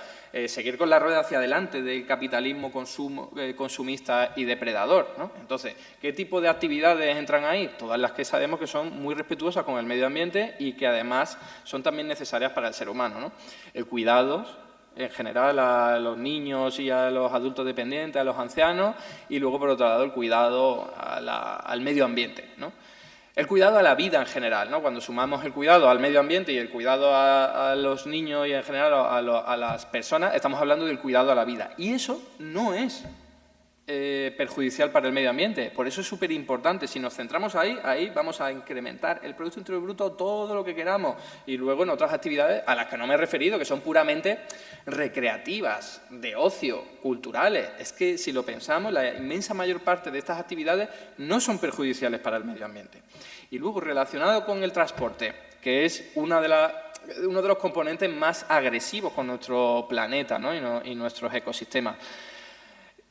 seguir con la rueda hacia adelante del capitalismo consumista y depredador, ¿no? Entonces, ¿qué tipo de actividades entran ahí? Todas las que sabemos que son muy respetuosas con el medio ambiente y que además son también necesarias para el ser humano, ¿no? El cuidado en general a los niños y a los adultos dependientes, a los ancianos, y luego, por otro lado, el cuidado al medio ambiente, ¿no? El cuidado a la vida en general, ¿no? Cuando sumamos el cuidado al medio ambiente y el cuidado a los niños y en general a las personas, estamos hablando del cuidado a la vida. Y eso no es perjudicial para el medio ambiente. Por eso es súper importante. Si nos centramos ahí vamos a incrementar el Producto Interior Bruto todo lo que queramos. Y luego en otras actividades a las que no me he referido, que son puramente recreativas, de ocio, culturales. Es que si lo pensamos, la inmensa mayor parte de estas actividades no son perjudiciales para el medio ambiente. Y luego, relacionado con el transporte, que es uno de los componentes más agresivos con nuestro planeta, ¿no? y nuestros ecosistemas.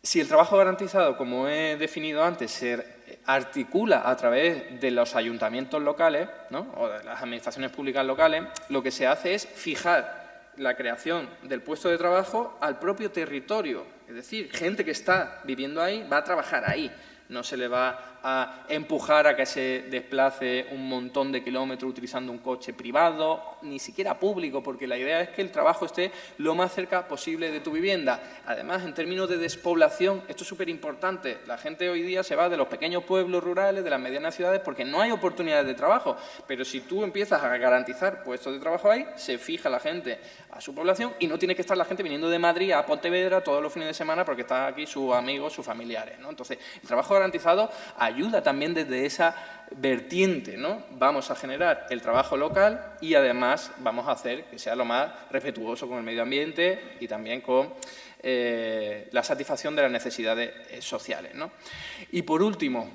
Si el trabajo garantizado, como he definido antes, se articula a través de los ayuntamientos locales, ¿no? o de las administraciones públicas locales, lo que se hace es fijar la creación del puesto de trabajo al propio territorio. Es decir, gente que está viviendo ahí va a trabajar ahí. No se le va a empujar a que se desplace un montón de kilómetros utilizando un coche privado, ni siquiera público, porque la idea es que el trabajo esté lo más cerca posible de tu vivienda. Además, en términos de despoblación, esto es súper importante. La gente hoy día se va de los pequeños pueblos rurales, de las medianas ciudades, porque no hay oportunidades de trabajo. Pero si tú empiezas a garantizar puestos de trabajo ahí, se fija la gente a su población y no tiene que estar la gente viniendo de Madrid a Pontevedra todos los fines de semana porque están aquí sus amigos, sus familiares, ¿no? Entonces, el trabajo garantizado ayuda también desde esa vertiente, ¿no? Vamos a generar el trabajo local y además vamos a hacer que sea lo más respetuoso con el medio ambiente y también con la satisfacción de las necesidades sociales, ¿no? Y por último,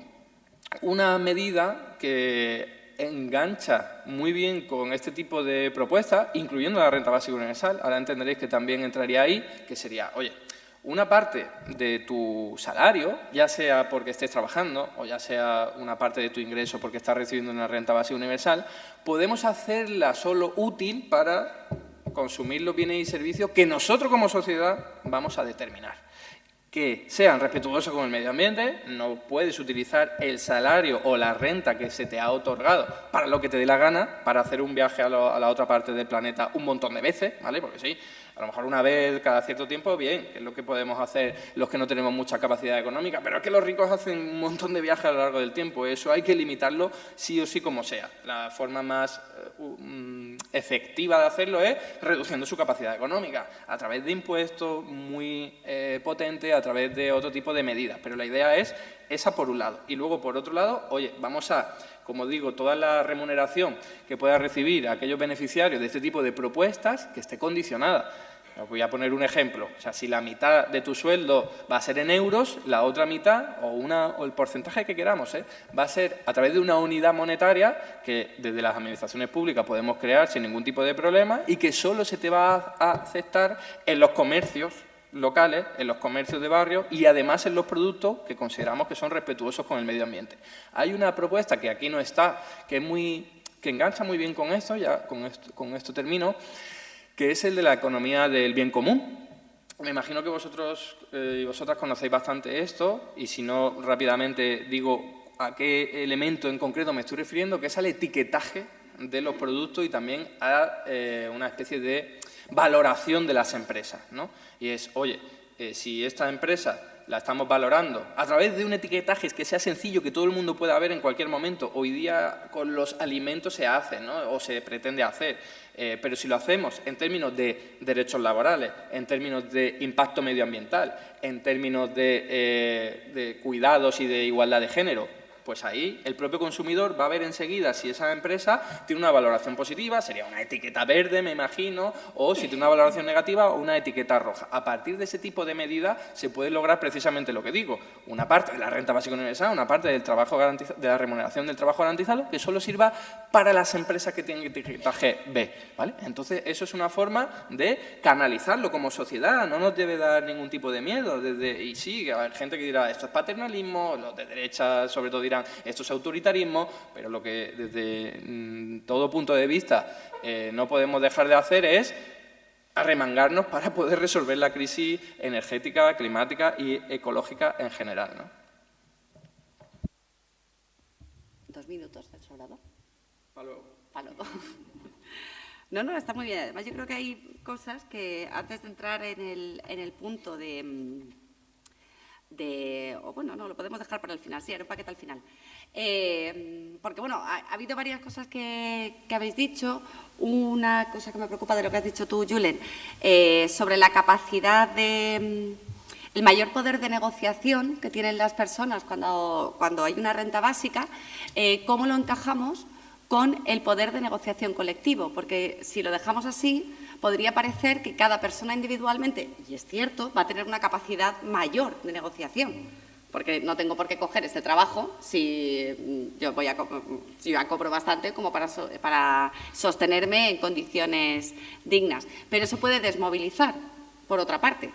una medida que engancha muy bien con este tipo de propuestas, incluyendo la renta básica universal, ahora entenderéis que también entraría ahí, que sería, oye, una parte de tu salario, ya sea porque estés trabajando o ya sea una parte de tu ingreso porque estás recibiendo una renta básica universal, podemos hacerla solo útil para consumir los bienes y servicios que nosotros como sociedad vamos a determinar. Que sean respetuosos con el medio ambiente, no puedes utilizar el salario o la renta que se te ha otorgado para lo que te dé la gana, para hacer un viaje a la otra parte del planeta un montón de veces, ¿vale? Porque sí, a lo mejor una vez cada cierto tiempo, bien, que es lo que podemos hacer los que no tenemos mucha capacidad económica, pero es que los ricos hacen un montón de viajes a lo largo del tiempo, eso hay que limitarlo sí o sí como sea. La forma más efectiva de hacerlo es reduciendo su capacidad económica, a través de impuestos muy potentes, a través de otro tipo de medidas, pero la idea es esa por un lado. Y luego, por otro lado, oye, vamos a, como digo, toda la remuneración que pueda recibir aquellos beneficiarios de este tipo de propuestas que esté condicionada. Os voy a poner un ejemplo. O sea, si la mitad de tu sueldo va a ser en euros, la otra mitad, o el porcentaje que queramos, va a ser a través de una unidad monetaria que desde las administraciones públicas podemos crear sin ningún tipo de problema y que solo se te va a aceptar en los comercios locales, en los comercios de barrio y además en los productos que consideramos que son respetuosos con el medio ambiente. Hay una propuesta que aquí no está, que engancha muy bien con esto, ya con esto termino, que es el de la economía del bien común. Me imagino que vosotros y vosotras conocéis bastante esto, y si no, rápidamente digo a qué elemento en concreto me estoy refiriendo, que es al etiquetaje de los productos y también a una especie de valoración de las empresas, ¿no? Y es, oye, si esta empresa la estamos valorando a través de un etiquetaje que sea sencillo, que todo el mundo pueda ver en cualquier momento. Hoy día con los alimentos se hace, ¿no? O se pretende hacer, pero si lo hacemos en términos de derechos laborales, en términos de impacto medioambiental, en términos de cuidados y de igualdad de género, pues ahí el propio consumidor va a ver enseguida si esa empresa tiene una valoración positiva, sería una etiqueta verde, me imagino, o si tiene una valoración negativa o una etiqueta roja. A partir de ese tipo de medidas se puede lograr precisamente lo que digo, una parte de la renta básica universal, una parte del trabajo garantizado, de la remuneración del trabajo garantizado, que solo sirva para las empresas que tienen etiquetaje B, ¿vale? Entonces, eso es una forma de canalizarlo como sociedad, no nos debe dar ningún tipo de miedo. Y sí, hay gente que dirá, esto es paternalismo, los de derecha sobre todo dirán, esto es autoritarismo, pero lo que desde todo punto de vista no podemos dejar de hacer es arremangarnos para poder resolver la crisis energética, climática y ecológica en general, ¿no? 2 minutos, ¿el sobrador? Hasta luego. Hasta luego. No, está muy bien. Además, yo creo que hay cosas que, antes de entrar en el punto o bueno, no, lo podemos dejar para el final, sí, haré un paquete al final. Porque, bueno, ha habido varias cosas que habéis dicho. Una cosa que me preocupa de lo que has dicho tú, Julen, sobre la capacidad el mayor poder de negociación que tienen las personas cuando hay una renta básica, ¿cómo lo encajamos con el poder de negociación colectivo? Porque si lo dejamos así, podría parecer que cada persona individualmente, y es cierto, va a tener una capacidad mayor de negociación, porque no tengo por qué coger este trabajo si yo ya cobro bastante como para sostenerme en condiciones dignas. Pero eso puede desmovilizar, por otra parte,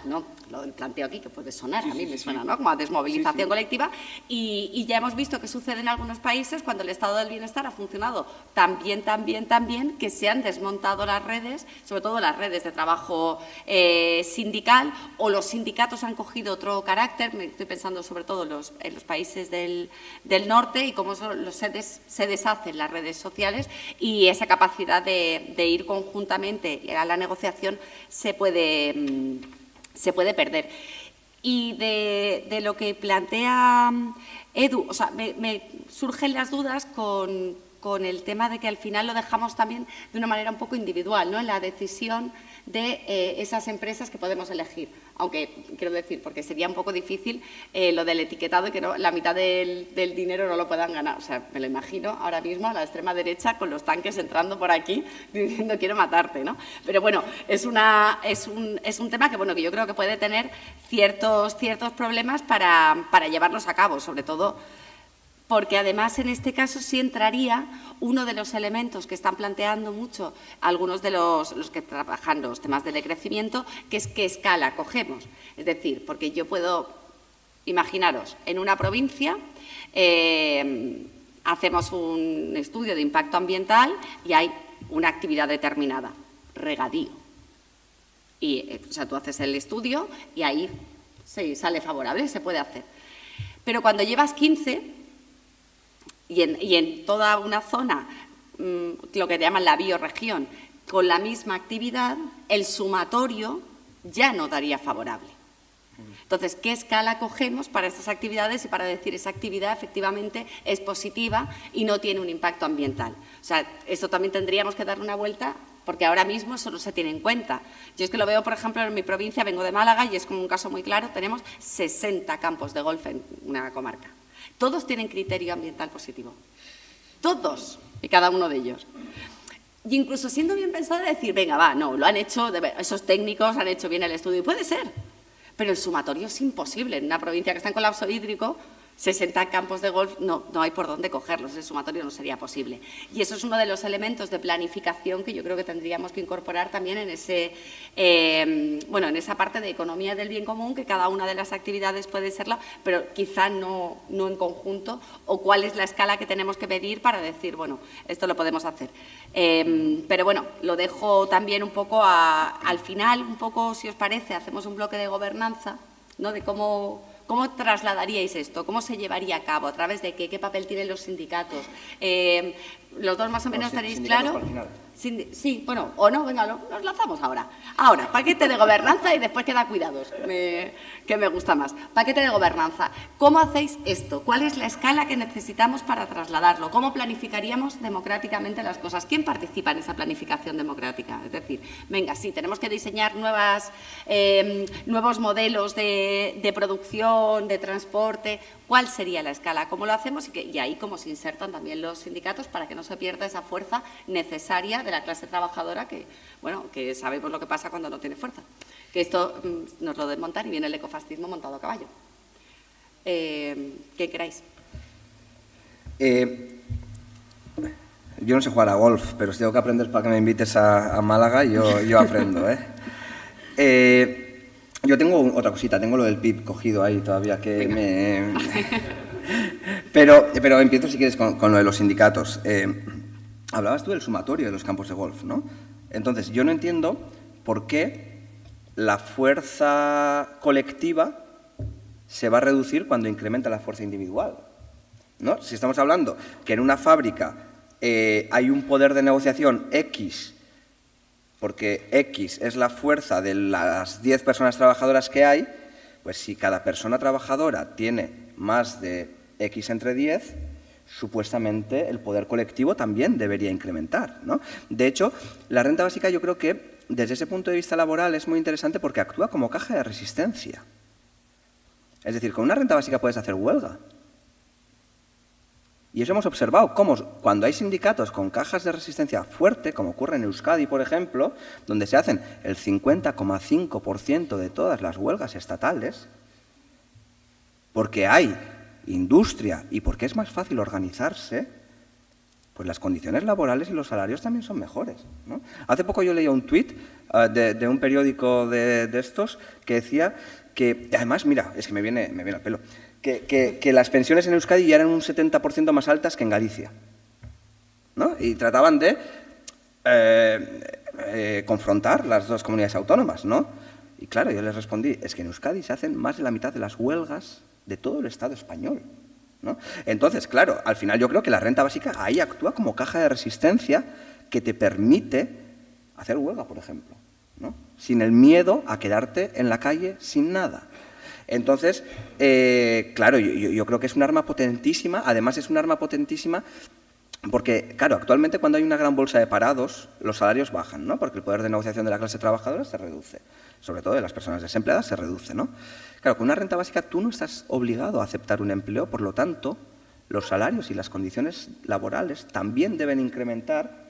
no, lo planteo aquí, que puede sonar, a mí me suena, ¿no? Como a desmovilización colectiva, y ya hemos visto que sucede en algunos países cuando el estado del bienestar ha funcionado tan bien, que se han desmontado las redes, sobre todo las redes de trabajo sindical, o los sindicatos han cogido otro carácter. Me estoy pensando sobre todo en los países del norte y cómo se deshacen las redes sociales, y esa capacidad de ir conjuntamente a la negociación se puede perder. Y de lo que plantea Edu, o sea, me surgen las dudas con el tema de que al final lo dejamos también de una manera un poco individual, ¿no? En la decisión de esas empresas que podemos elegir. Aunque, quiero decir, porque sería un poco difícil lo del etiquetado y que la mitad del dinero no lo puedan ganar. O sea, me lo imagino ahora mismo a la extrema derecha con los tanques entrando por aquí diciendo quiero matarte, ¿no? Pero bueno, es un tema que, bueno, que yo creo que puede tener ciertos problemas para llevarlos a cabo, sobre todo porque además en este caso sí entraría uno de los elementos que están planteando mucho algunos de los que trabajan los temas de decrecimiento, que es qué escala cogemos. Es decir, porque yo puedo, imaginaros, en una provincia hacemos un estudio de impacto ambiental y hay una actividad determinada, regadío. Y o sea, tú haces el estudio y ahí sale favorable, se puede hacer. Pero cuando llevas 15... Y en toda una zona, lo que llaman la bioregión, con la misma actividad, el sumatorio ya no daría favorable. Entonces, ¿qué escala cogemos para estas actividades y para decir esa actividad efectivamente es positiva y no tiene un impacto ambiental? O sea, eso también tendríamos que darle una vuelta, porque ahora mismo eso no se tiene en cuenta. Yo es que lo veo, por ejemplo, en mi provincia, vengo de Málaga y es como un caso muy claro, tenemos 60 campos de golf en una comarca. Todos tienen criterio ambiental positivo. Todos y cada uno de ellos. Y incluso siendo bien pensado decir, venga, va, no, lo han hecho, esos técnicos han hecho bien el estudio. Y puede ser, pero el sumatorio es imposible. En una provincia que está en colapso hídrico, 60 campos de golf no hay por dónde cogerlos, el sumatorio no sería posible. Y eso es uno de los elementos de planificación que yo creo que tendríamos que incorporar también en en esa parte de economía del bien común, que cada una de las actividades puede serla, pero quizá no en conjunto, o cuál es la escala que tenemos que medir para decir, bueno, esto lo podemos hacer. Pero bueno, lo dejo también un poco al final, un poco, si os parece, hacemos un bloque de gobernanza, ¿no? De cómo trasladaríais esto, cómo se llevaría a cabo, a través de qué papel tienen los sindicatos. Los dos más o menos tenéis claro. Sí, bueno, o no, venga, nos lanzamos ahora. Ahora, paquete de gobernanza y después queda cuidados, que me gusta más. Paquete de gobernanza. ¿Cómo hacéis esto? ¿Cuál es la escala que necesitamos para trasladarlo? ¿Cómo planificaríamos democráticamente las cosas? ¿Quién participa en esa planificación democrática? Es decir, venga, sí, tenemos que diseñar nuevos modelos de producción, de transporte. ¿Cuál sería la escala? ¿Cómo lo hacemos? Y ahí cómo se insertan también los sindicatos para que no se pierda esa fuerza necesaria de la clase trabajadora que sabemos lo que pasa cuando no tiene fuerza. Que esto nos lo desmontan y viene el ecofascismo montado a caballo. ¿Qué queráis? Yo no sé jugar a golf, pero si tengo que aprender para que me invites a Málaga, yo aprendo, Yo tengo otra cosita, tengo lo del PIB cogido ahí todavía que Pero empiezo, si quieres, con lo de los sindicatos. Hablabas tú del sumatorio de los campos de golf, ¿no? Entonces, yo no entiendo por qué la fuerza colectiva se va a reducir cuando incrementa la fuerza individual, ¿no? Si estamos hablando que en una fábrica hay un poder de negociación X, porque X es la fuerza de las 10 personas trabajadoras que hay, pues si cada persona trabajadora tiene más de X entre 10, supuestamente el poder colectivo también debería incrementar, ¿no? De hecho, la renta básica yo creo que desde ese punto de vista laboral es muy interesante porque actúa como caja de resistencia. Es decir, con una renta básica puedes hacer huelga. Y eso hemos observado cómo cuando hay sindicatos con cajas de resistencia fuerte, como ocurre en Euskadi, por ejemplo, donde se hacen el 50,5% de todas las huelgas estatales, porque hay industria y porque es más fácil organizarse, pues las condiciones laborales y los salarios también son mejores, ¿no? Hace poco yo leía un tuit de un periódico de estos que decía que, además, mira, es que me viene al pelo, que las pensiones en Euskadi ya eran un 70% más altas que en Galicia, ¿no? Y trataban de confrontar las dos comunidades autónomas, ¿no? Y claro, yo les respondí, es que en Euskadi se hacen más de la mitad de las huelgas de todo el Estado español, ¿no? Entonces, claro, al final yo creo que la renta básica ahí actúa como caja de resistencia que te permite hacer huelga, por ejemplo, ¿no? Sin el miedo a quedarte en la calle sin nada. Entonces, claro, yo creo que es un arma potentísima, además es un arma potentísima porque, claro, actualmente cuando hay una gran bolsa de parados, los salarios bajan, ¿no? Porque el poder de negociación de la clase trabajadora se reduce, sobre todo de las personas desempleadas se reduce, ¿no? Claro, con una renta básica tú no estás obligado a aceptar un empleo, por lo tanto, los salarios y las condiciones laborales también deben incrementar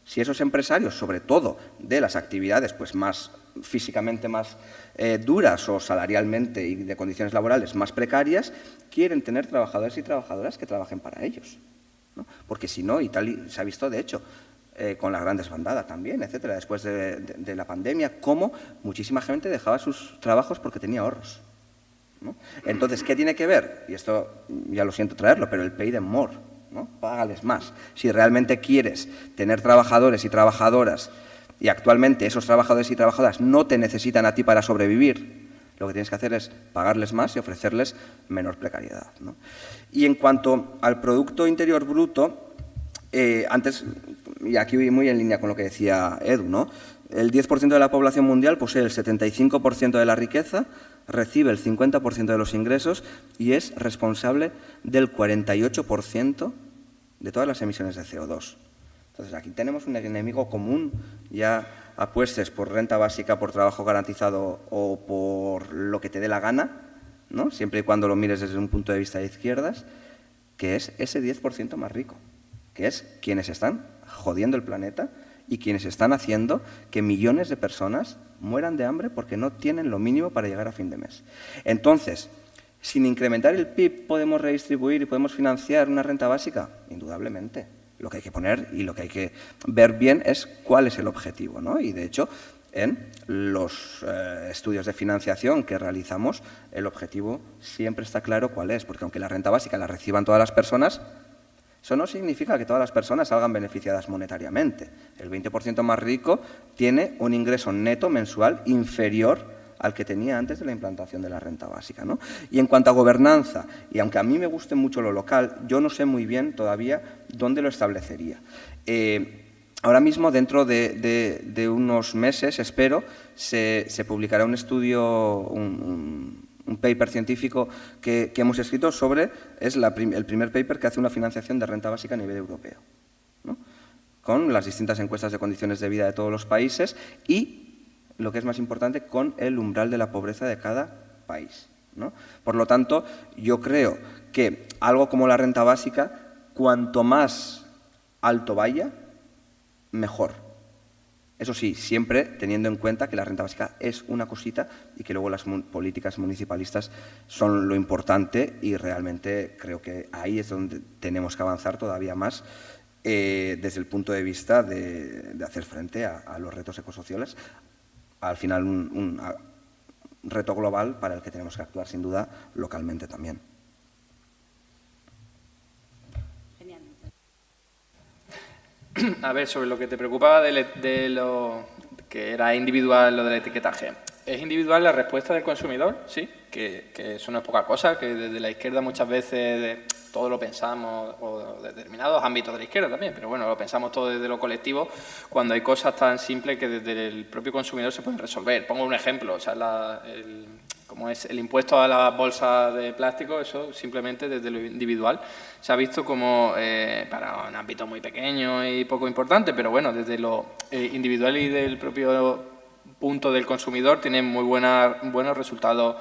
si esos empresarios, sobre todo de las actividades pues más físicamente más duras o salarialmente y de condiciones laborales más precarias, quieren tener trabajadores y trabajadoras que trabajen para ellos, ¿no? Porque si no, y tal se ha visto de hecho con la gran desbandada también, etcétera, después de la pandemia, cómo muchísima gente dejaba sus trabajos porque tenía ahorros, ¿no? Entonces, ¿qué tiene que ver? Y esto ya lo siento traerlo, pero el pay them more, ¿no? Págales más. Si realmente quieres tener trabajadores y trabajadoras y actualmente esos trabajadores y trabajadoras no te necesitan a ti para sobrevivir, lo que tienes que hacer es pagarles más y ofrecerles menor precariedad, ¿no? Y en cuanto al Producto Interior Bruto, antes, y aquí voy muy en línea con lo que decía Edu, ¿no? El 10% de la población mundial posee el 75% de la riqueza, recibe el 50% de los ingresos y es responsable del 48% de todas las emisiones de CO2. Entonces, aquí tenemos un enemigo común, ya apuestes por renta básica, por trabajo garantizado o por lo que te dé la gana, ¿no? Siempre y cuando lo mires desde un punto de vista de izquierdas, que es ese 10% más rico, que es quienes están jodiendo el planeta y quienes están haciendo que millones de personas mueran de hambre porque no tienen lo mínimo para llegar a fin de mes. Entonces, ¿Sin incrementar el PIB podemos redistribuir y podemos financiar una renta básica? Indudablemente. Lo que hay que poner y lo que hay que ver bien es cuál es el objetivo, ¿no? Y, de hecho, en los estudios de financiación que realizamos, el objetivo siempre está claro cuál es, porque aunque la renta básica la reciban todas las personas, eso no significa que todas las personas salgan beneficiadas monetariamente. El 20% más rico tiene un ingreso neto mensual inferior al que tenía antes de la implantación de la renta básica, ¿no? Y en cuanto a gobernanza, y aunque a mí me guste mucho lo local, yo no sé muy bien todavía dónde lo establecería. Ahora mismo, dentro de unos meses, espero, se publicará un estudio, un paper científico que hemos escrito sobre, es el primer paper que hace una financiación de renta básica a nivel europeo, ¿no? Con las distintas encuestas de condiciones de vida de todos los países y, lo que es más importante, con el umbral de la pobreza de cada país, ¿no? Por lo tanto, yo creo que algo como la renta básica, cuanto más alto vaya, mejor. Eso sí, siempre teniendo en cuenta que la renta básica es una cosita y que luego las políticas municipalistas son lo importante, y realmente creo que ahí es donde tenemos que avanzar todavía más desde el punto de vista de hacer frente a los retos ecosociales. Al final, un reto global para el que tenemos que actuar, sin duda, localmente también. Genial. A ver, sobre lo que te preocupaba de lo que era individual, lo del etiquetaje. ¿Es individual la respuesta del consumidor? Sí, que eso no es poca cosa, que desde la izquierda muchas veces todo lo pensamos, o de determinados ámbitos de la izquierda también, pero bueno, lo pensamos todo desde lo colectivo, cuando hay cosas tan simples que desde el propio consumidor se pueden resolver. Pongo un ejemplo, o sea, como es el impuesto a las bolsas de plástico, eso simplemente desde lo individual se ha visto como, para un ámbito muy pequeño y poco importante, pero bueno, desde lo individual y del propio punto del consumidor tienen muy buenos resultados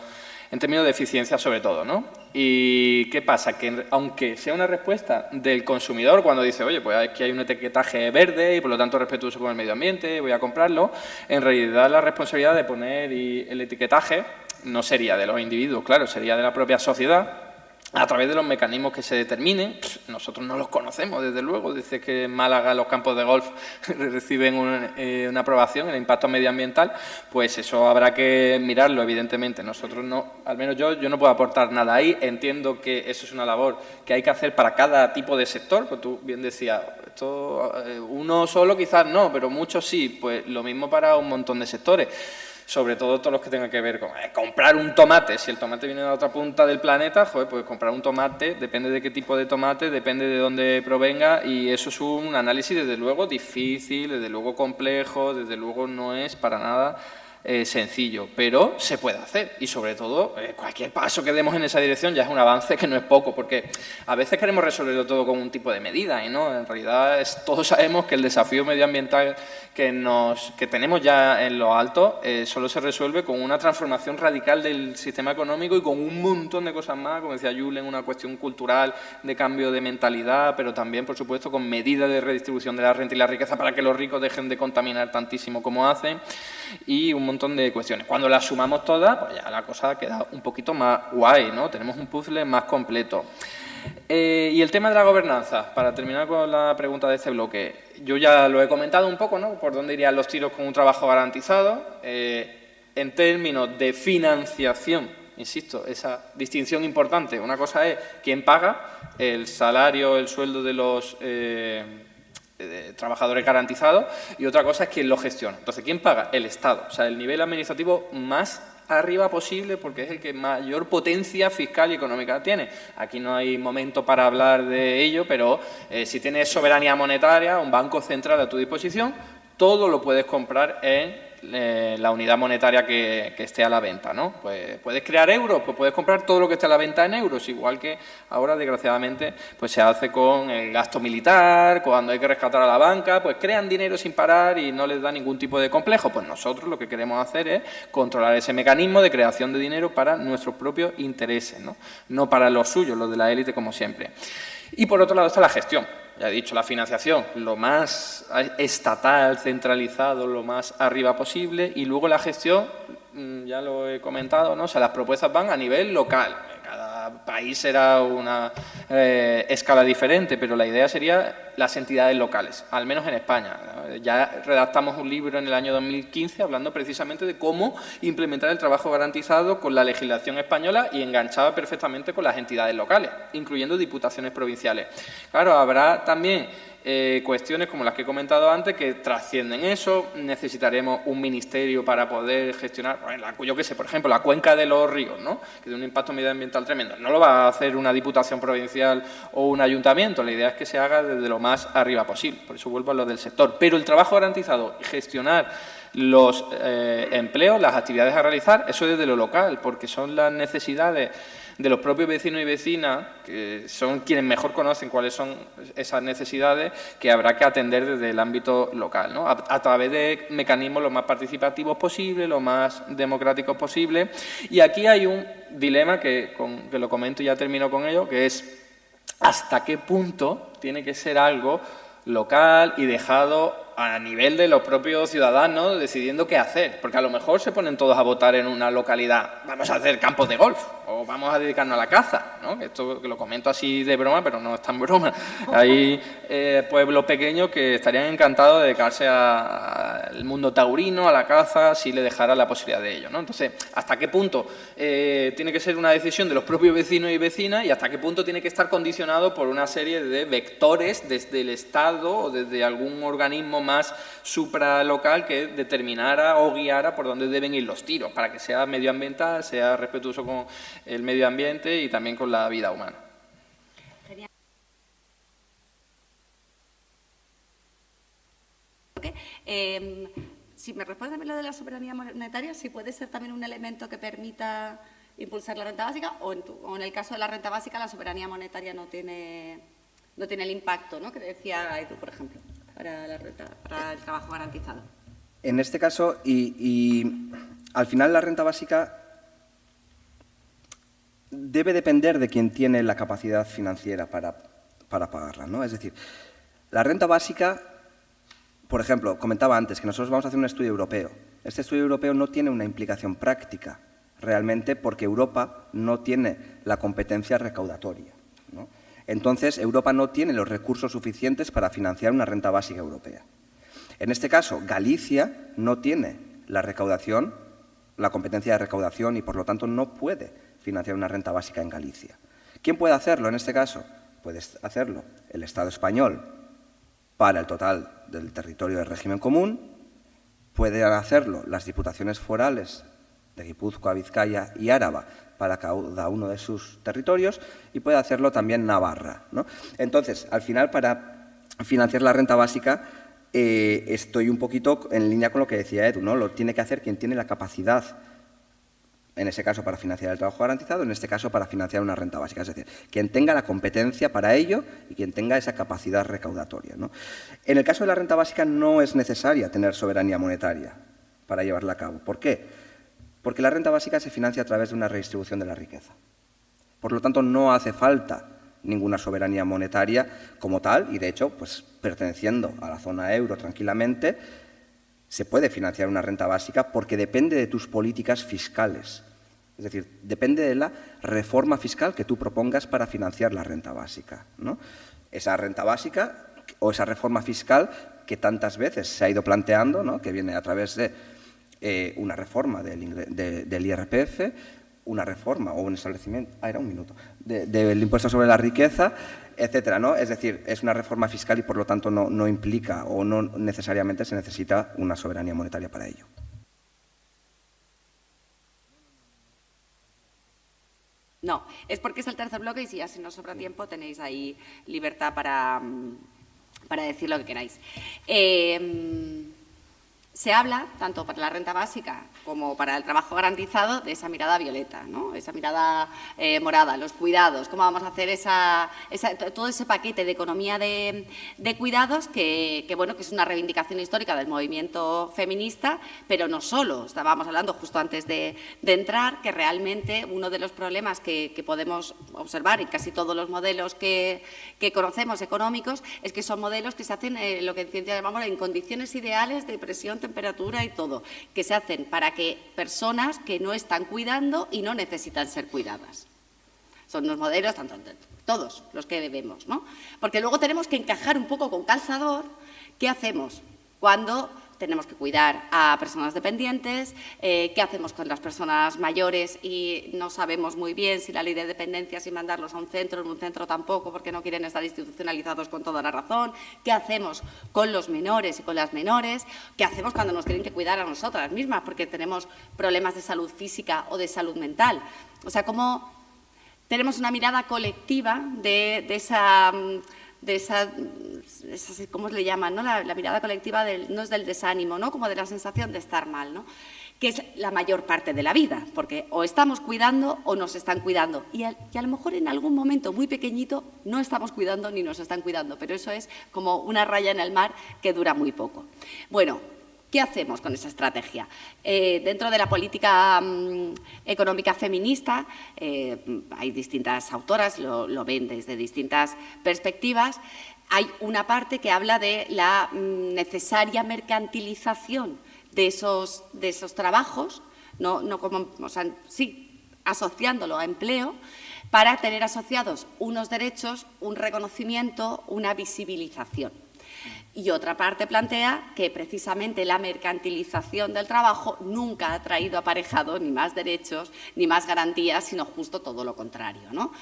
en términos de eficiencia sobre todo, ¿no? ¿Y qué pasa? Que aunque sea una respuesta del consumidor cuando dice, oye, pues aquí hay un etiquetaje verde y por lo tanto respetuoso con el medio ambiente, voy a comprarlo, en realidad la responsabilidad de poner el etiquetaje no sería de los individuos, claro, sería de la propia sociedad, a través de los mecanismos que se determinen. Nosotros no los conocemos, desde luego. Dice que en Málaga los campos de golf reciben una aprobación, el impacto medioambiental, pues eso habrá que mirarlo, evidentemente. Nosotros no, al menos yo no puedo aportar nada ahí. Entiendo que eso es una labor que hay que hacer para cada tipo de sector, pues tú bien decías, esto uno solo quizás no, pero muchos sí, pues lo mismo para un montón de sectores. Sobre todo todos los que tengan que ver con comprar un tomate. Si el tomate viene de la otra punta del planeta, joder, pues comprar un tomate, depende de qué tipo de tomate, depende de dónde provenga, y eso es un análisis desde luego difícil, desde luego complejo, desde luego no es para nada sencillo, pero se puede hacer, y sobre todo cualquier paso que demos en esa dirección ya es un avance que no es poco, porque a veces queremos resolverlo todo con un tipo de medida y no, en realidad todos sabemos que el desafío medioambiental que tenemos ya en lo alto solo se resuelve con una transformación radical del sistema económico y con un montón de cosas más, como decía Julen, una cuestión cultural de cambio de mentalidad, pero también, por supuesto, con medidas de redistribución de la renta y la riqueza para que los ricos dejen de contaminar tantísimo como hacen, y un montón de cuestiones. Cuando las sumamos todas, pues ya la cosa queda un poquito más guay, ¿no? Tenemos un puzzle más completo. Y el tema de la gobernanza, para terminar con la pregunta de este bloque, yo ya lo he comentado un poco, ¿no? Por dónde irían los tiros con un trabajo garantizado. En términos de financiación, insisto, esa distinción importante. Una cosa es quién paga el salario, el sueldo de los trabajadores garantizados, y otra cosa es quién lo gestiona. Entonces, ¿quién paga? El Estado. O sea, el nivel administrativo más arriba posible, porque es el que mayor potencia fiscal y económica tiene. Aquí no hay momento para hablar de ello, pero si tienes soberanía monetaria, un banco central a tu disposición, todo lo puedes comprar en la unidad monetaria que esté a la venta, ¿no? Pues puedes crear euros, pues puedes comprar todo lo que esté a la venta en euros, igual que ahora, desgraciadamente, pues se hace con el gasto militar, cuando hay que rescatar a la banca, pues crean dinero sin parar y no les da ningún tipo de complejo. Pues nosotros lo que queremos hacer es controlar ese mecanismo de creación de dinero para nuestros propios intereses, ¿no? No para los suyos, los de la élite, como siempre. Y por otro lado está la gestión. Ya he dicho, la financiación, lo más estatal, centralizado, lo más arriba posible, y luego la gestión, ya lo he comentado, ¿no? O sea, las propuestas van a nivel local. cada país será una escala diferente, pero la idea sería las entidades locales, al menos en España, ¿no? Ya redactamos un libro en el año 2015 hablando precisamente de cómo implementar el trabajo garantizado con la legislación española y enganchaba perfectamente con las entidades locales, incluyendo diputaciones provinciales. Claro, habrá también cuestiones como las que he comentado antes que trascienden eso. Necesitaremos un ministerio para poder gestionar, bueno, yo qué sé, por ejemplo, la cuenca de los ríos, ¿no? Que tiene un impacto medioambiental tremendo. No lo va a hacer una diputación provincial o un ayuntamiento, la idea es que se haga desde lo más arriba posible, por eso vuelvo a lo del sector. Pero el trabajo garantizado y gestionar los empleos, las actividades a realizar, eso desde lo local, porque son las necesidades de los propios vecinos y vecinas, que son quienes mejor conocen cuáles son esas necesidades, que habrá que atender desde el ámbito local, ¿no? A través de mecanismos lo más participativos posible, lo más democráticos posible. Y aquí hay un dilema que lo comento y ya termino con ello, que es hasta qué punto tiene que ser algo local y dejado a nivel de los propios ciudadanos decidiendo qué hacer, porque a lo mejor se ponen todos a votar en una localidad, vamos a hacer campos de golf o vamos a dedicarnos a la caza, ¿no? Esto que lo comento así de broma, pero no es tan broma. Hay pueblos pequeños que estarían encantados de dedicarse al mundo taurino, a la caza, si le dejara la posibilidad de ello, ¿no? Entonces, ¿hasta qué punto tiene que ser una decisión de los propios vecinos y vecinas y hasta qué punto tiene que estar condicionado por una serie de vectores desde el Estado o desde algún organismo más supralocal que determinara o guiara por dónde deben ir los tiros para que sea medioambiental, sea respetuoso con el medio ambiente y también con la vida humana? Genial. Si me respondes también lo de la soberanía monetaria, si puede ser también un elemento que permita impulsar la renta básica o en el caso de la renta básica la soberanía monetaria no tiene el impacto, ¿no?, que decía Edu, por ejemplo, para el trabajo garantizado. En este caso, y al final la renta básica debe depender de quien tiene la capacidad financiera para pagarla, ¿no? Es decir, la renta básica, por ejemplo, comentaba antes que nosotros vamos a hacer un estudio europeo. Este estudio europeo no tiene una implicación práctica realmente porque Europa no tiene la competencia recaudatoria, ¿no? Entonces, Europa no tiene los recursos suficientes para financiar una renta básica europea. En este caso, Galicia no tiene la recaudación, la competencia de recaudación y, por lo tanto, no puede financiar una renta básica en Galicia. ¿Quién puede hacerlo en este caso? Puede hacerlo el Estado español para el total del territorio del régimen común, pueden hacerlo las diputaciones forales de Guipúzcoa, Vizcaya y Áraba para cada uno de sus territorios y puede hacerlo también Navarra, ¿no? Entonces, al final, para financiar la renta básica, estoy un poquito en línea con lo que decía Edu, ¿no? Lo tiene que hacer quien tiene la capacidad, en ese caso para financiar el trabajo garantizado, en este caso para financiar una renta básica. Es decir, quien tenga la competencia para ello y quien tenga esa capacidad recaudatoria, ¿no? En el caso de la renta básica no es necesaria tener soberanía monetaria para llevarla a cabo. ¿Por qué? Porque la renta básica se financia a través de una redistribución de la riqueza. Por lo tanto, no hace falta ninguna soberanía monetaria como tal y, de hecho, pues perteneciendo a la zona euro tranquilamente, se puede financiar una renta básica porque depende de tus políticas fiscales. Es decir, depende de la reforma fiscal que tú propongas para financiar la renta básica, ¿no? Esa renta básica o esa reforma fiscal que tantas veces se ha ido planteando, ¿no?, que viene a través de una reforma del IRPF, una reforma o un establecimiento, del impuesto sobre la riqueza, etcétera, ¿no? Es decir, es una reforma fiscal y por lo tanto no implica o no necesariamente se necesita una soberanía monetaria para ello. No, es porque es el tercer bloque y si ya si nos sobra tiempo tenéis ahí libertad para decir lo que queráis. Se habla, tanto para la renta básica como para el trabajo garantizado, de esa mirada violeta, ¿no? Esa mirada morada, los cuidados, cómo vamos a hacer todo ese paquete de economía de cuidados que es una reivindicación histórica del movimiento feminista, pero no solo. Estábamos hablando justo antes de entrar que realmente uno de los problemas que podemos observar en casi todos los modelos que conocemos económicos es que son modelos que se hacen lo que en ciencia llamamos en condiciones ideales de presión, temperatura y todo, que se hacen para que personas que no están cuidando y no necesitan ser cuidadas. Son unos modelos, todos los que vemos, ¿no? Porque luego tenemos que encajar un poco con calzador qué hacemos cuando tenemos que cuidar a personas dependientes, qué hacemos con las personas mayores y no sabemos muy bien si la ley de dependencia, si mandarlos a un centro, en un centro tampoco, porque no quieren estar institucionalizados con toda la razón, qué hacemos con los menores y con las menores, qué hacemos cuando nos tienen que cuidar a nosotras mismas porque tenemos problemas de salud física o de salud mental. O sea, cómo tenemos una mirada colectiva de esa, ¿cómo se le llaman? ¿No? La mirada colectiva no es del desánimo, ¿no? Como de la sensación de estar mal, ¿no? Que es la mayor parte de la vida, porque o estamos cuidando o nos están cuidando. Y a lo mejor en algún momento muy pequeñito no estamos cuidando ni nos están cuidando, pero eso es como una raya en el mar que dura muy poco. Bueno, ¿qué hacemos con esa estrategia? Dentro de la política económica feminista hay distintas autoras, lo ven desde distintas perspectivas. Hay una parte que habla de la necesaria mercantilización de esos trabajos, no como, o sea, sí, asociándolo a empleo, para tener asociados unos derechos, un reconocimiento, una visibilización. Y otra parte plantea que precisamente la mercantilización del trabajo nunca ha traído aparejado ni más derechos ni más garantías, sino justo todo lo contrario, ¿no?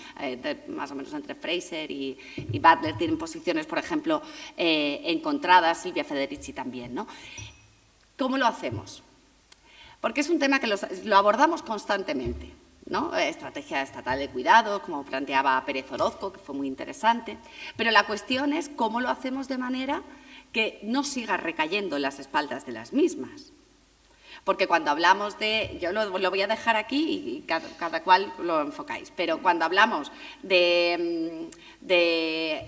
Más o menos entre Fraser y Butler tienen posiciones, por ejemplo, encontradas, Silvia Federici también, ¿no? ¿Cómo lo hacemos? Porque es un tema que lo abordamos constantemente, ¿no? Estrategia estatal de cuidado, como planteaba Pérez Orozco, que fue muy interesante. Pero la cuestión es cómo lo hacemos de manera que no siga recayendo en las espaldas de las mismas. Porque cuando hablamos de, yo lo voy a dejar aquí y cada cual lo enfocáis, pero cuando hablamos de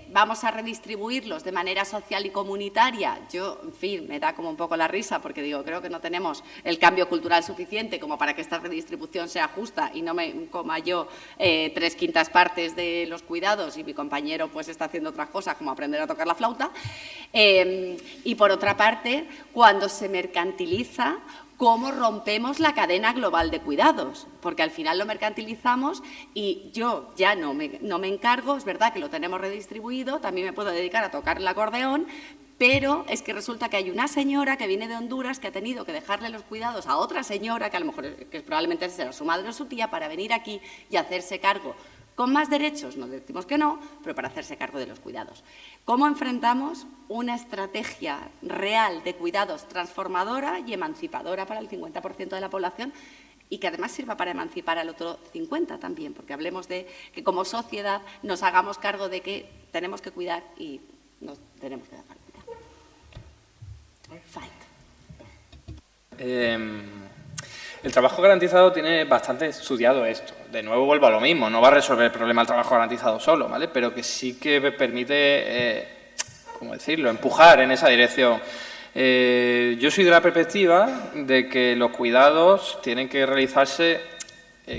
vamos a redistribuirlos de manera social y comunitaria, yo, en fin, me da como un poco la risa porque digo, creo que no tenemos el cambio cultural suficiente como para que esta redistribución sea justa y no me coma yo 3/5 partes de los cuidados y mi compañero pues está haciendo otras cosas como aprender a tocar la flauta. Y por otra parte, cuando se mercantiliza, ¿cómo rompemos la cadena global de cuidados? Porque al final lo mercantilizamos y yo ya no me encargo, es verdad que lo tenemos redistribuido, también me puedo dedicar a tocar el acordeón, pero es que resulta que hay una señora que viene de Honduras que ha tenido que dejarle los cuidados a otra señora, que a lo mejor que probablemente será su madre o su tía, para venir aquí y hacerse cargo. ¿Con más derechos? No decimos que no, pero para hacerse cargo de los cuidados. ¿Cómo enfrentamos una estrategia real de cuidados transformadora y emancipadora para el 50% de la población y que además sirva para emancipar al otro 50% también? Porque hablemos de que como sociedad nos hagamos cargo de que tenemos que cuidar y nos tenemos que dejar cuidar. Fight. El trabajo garantizado tiene bastante estudiado esto. De nuevo vuelvo a lo mismo, no va a resolver el problema del trabajo garantizado solo, ¿vale? Pero que sí que permite, ¿cómo decirlo?, empujar en esa dirección. Yo soy de la perspectiva de que los cuidados tienen que realizarse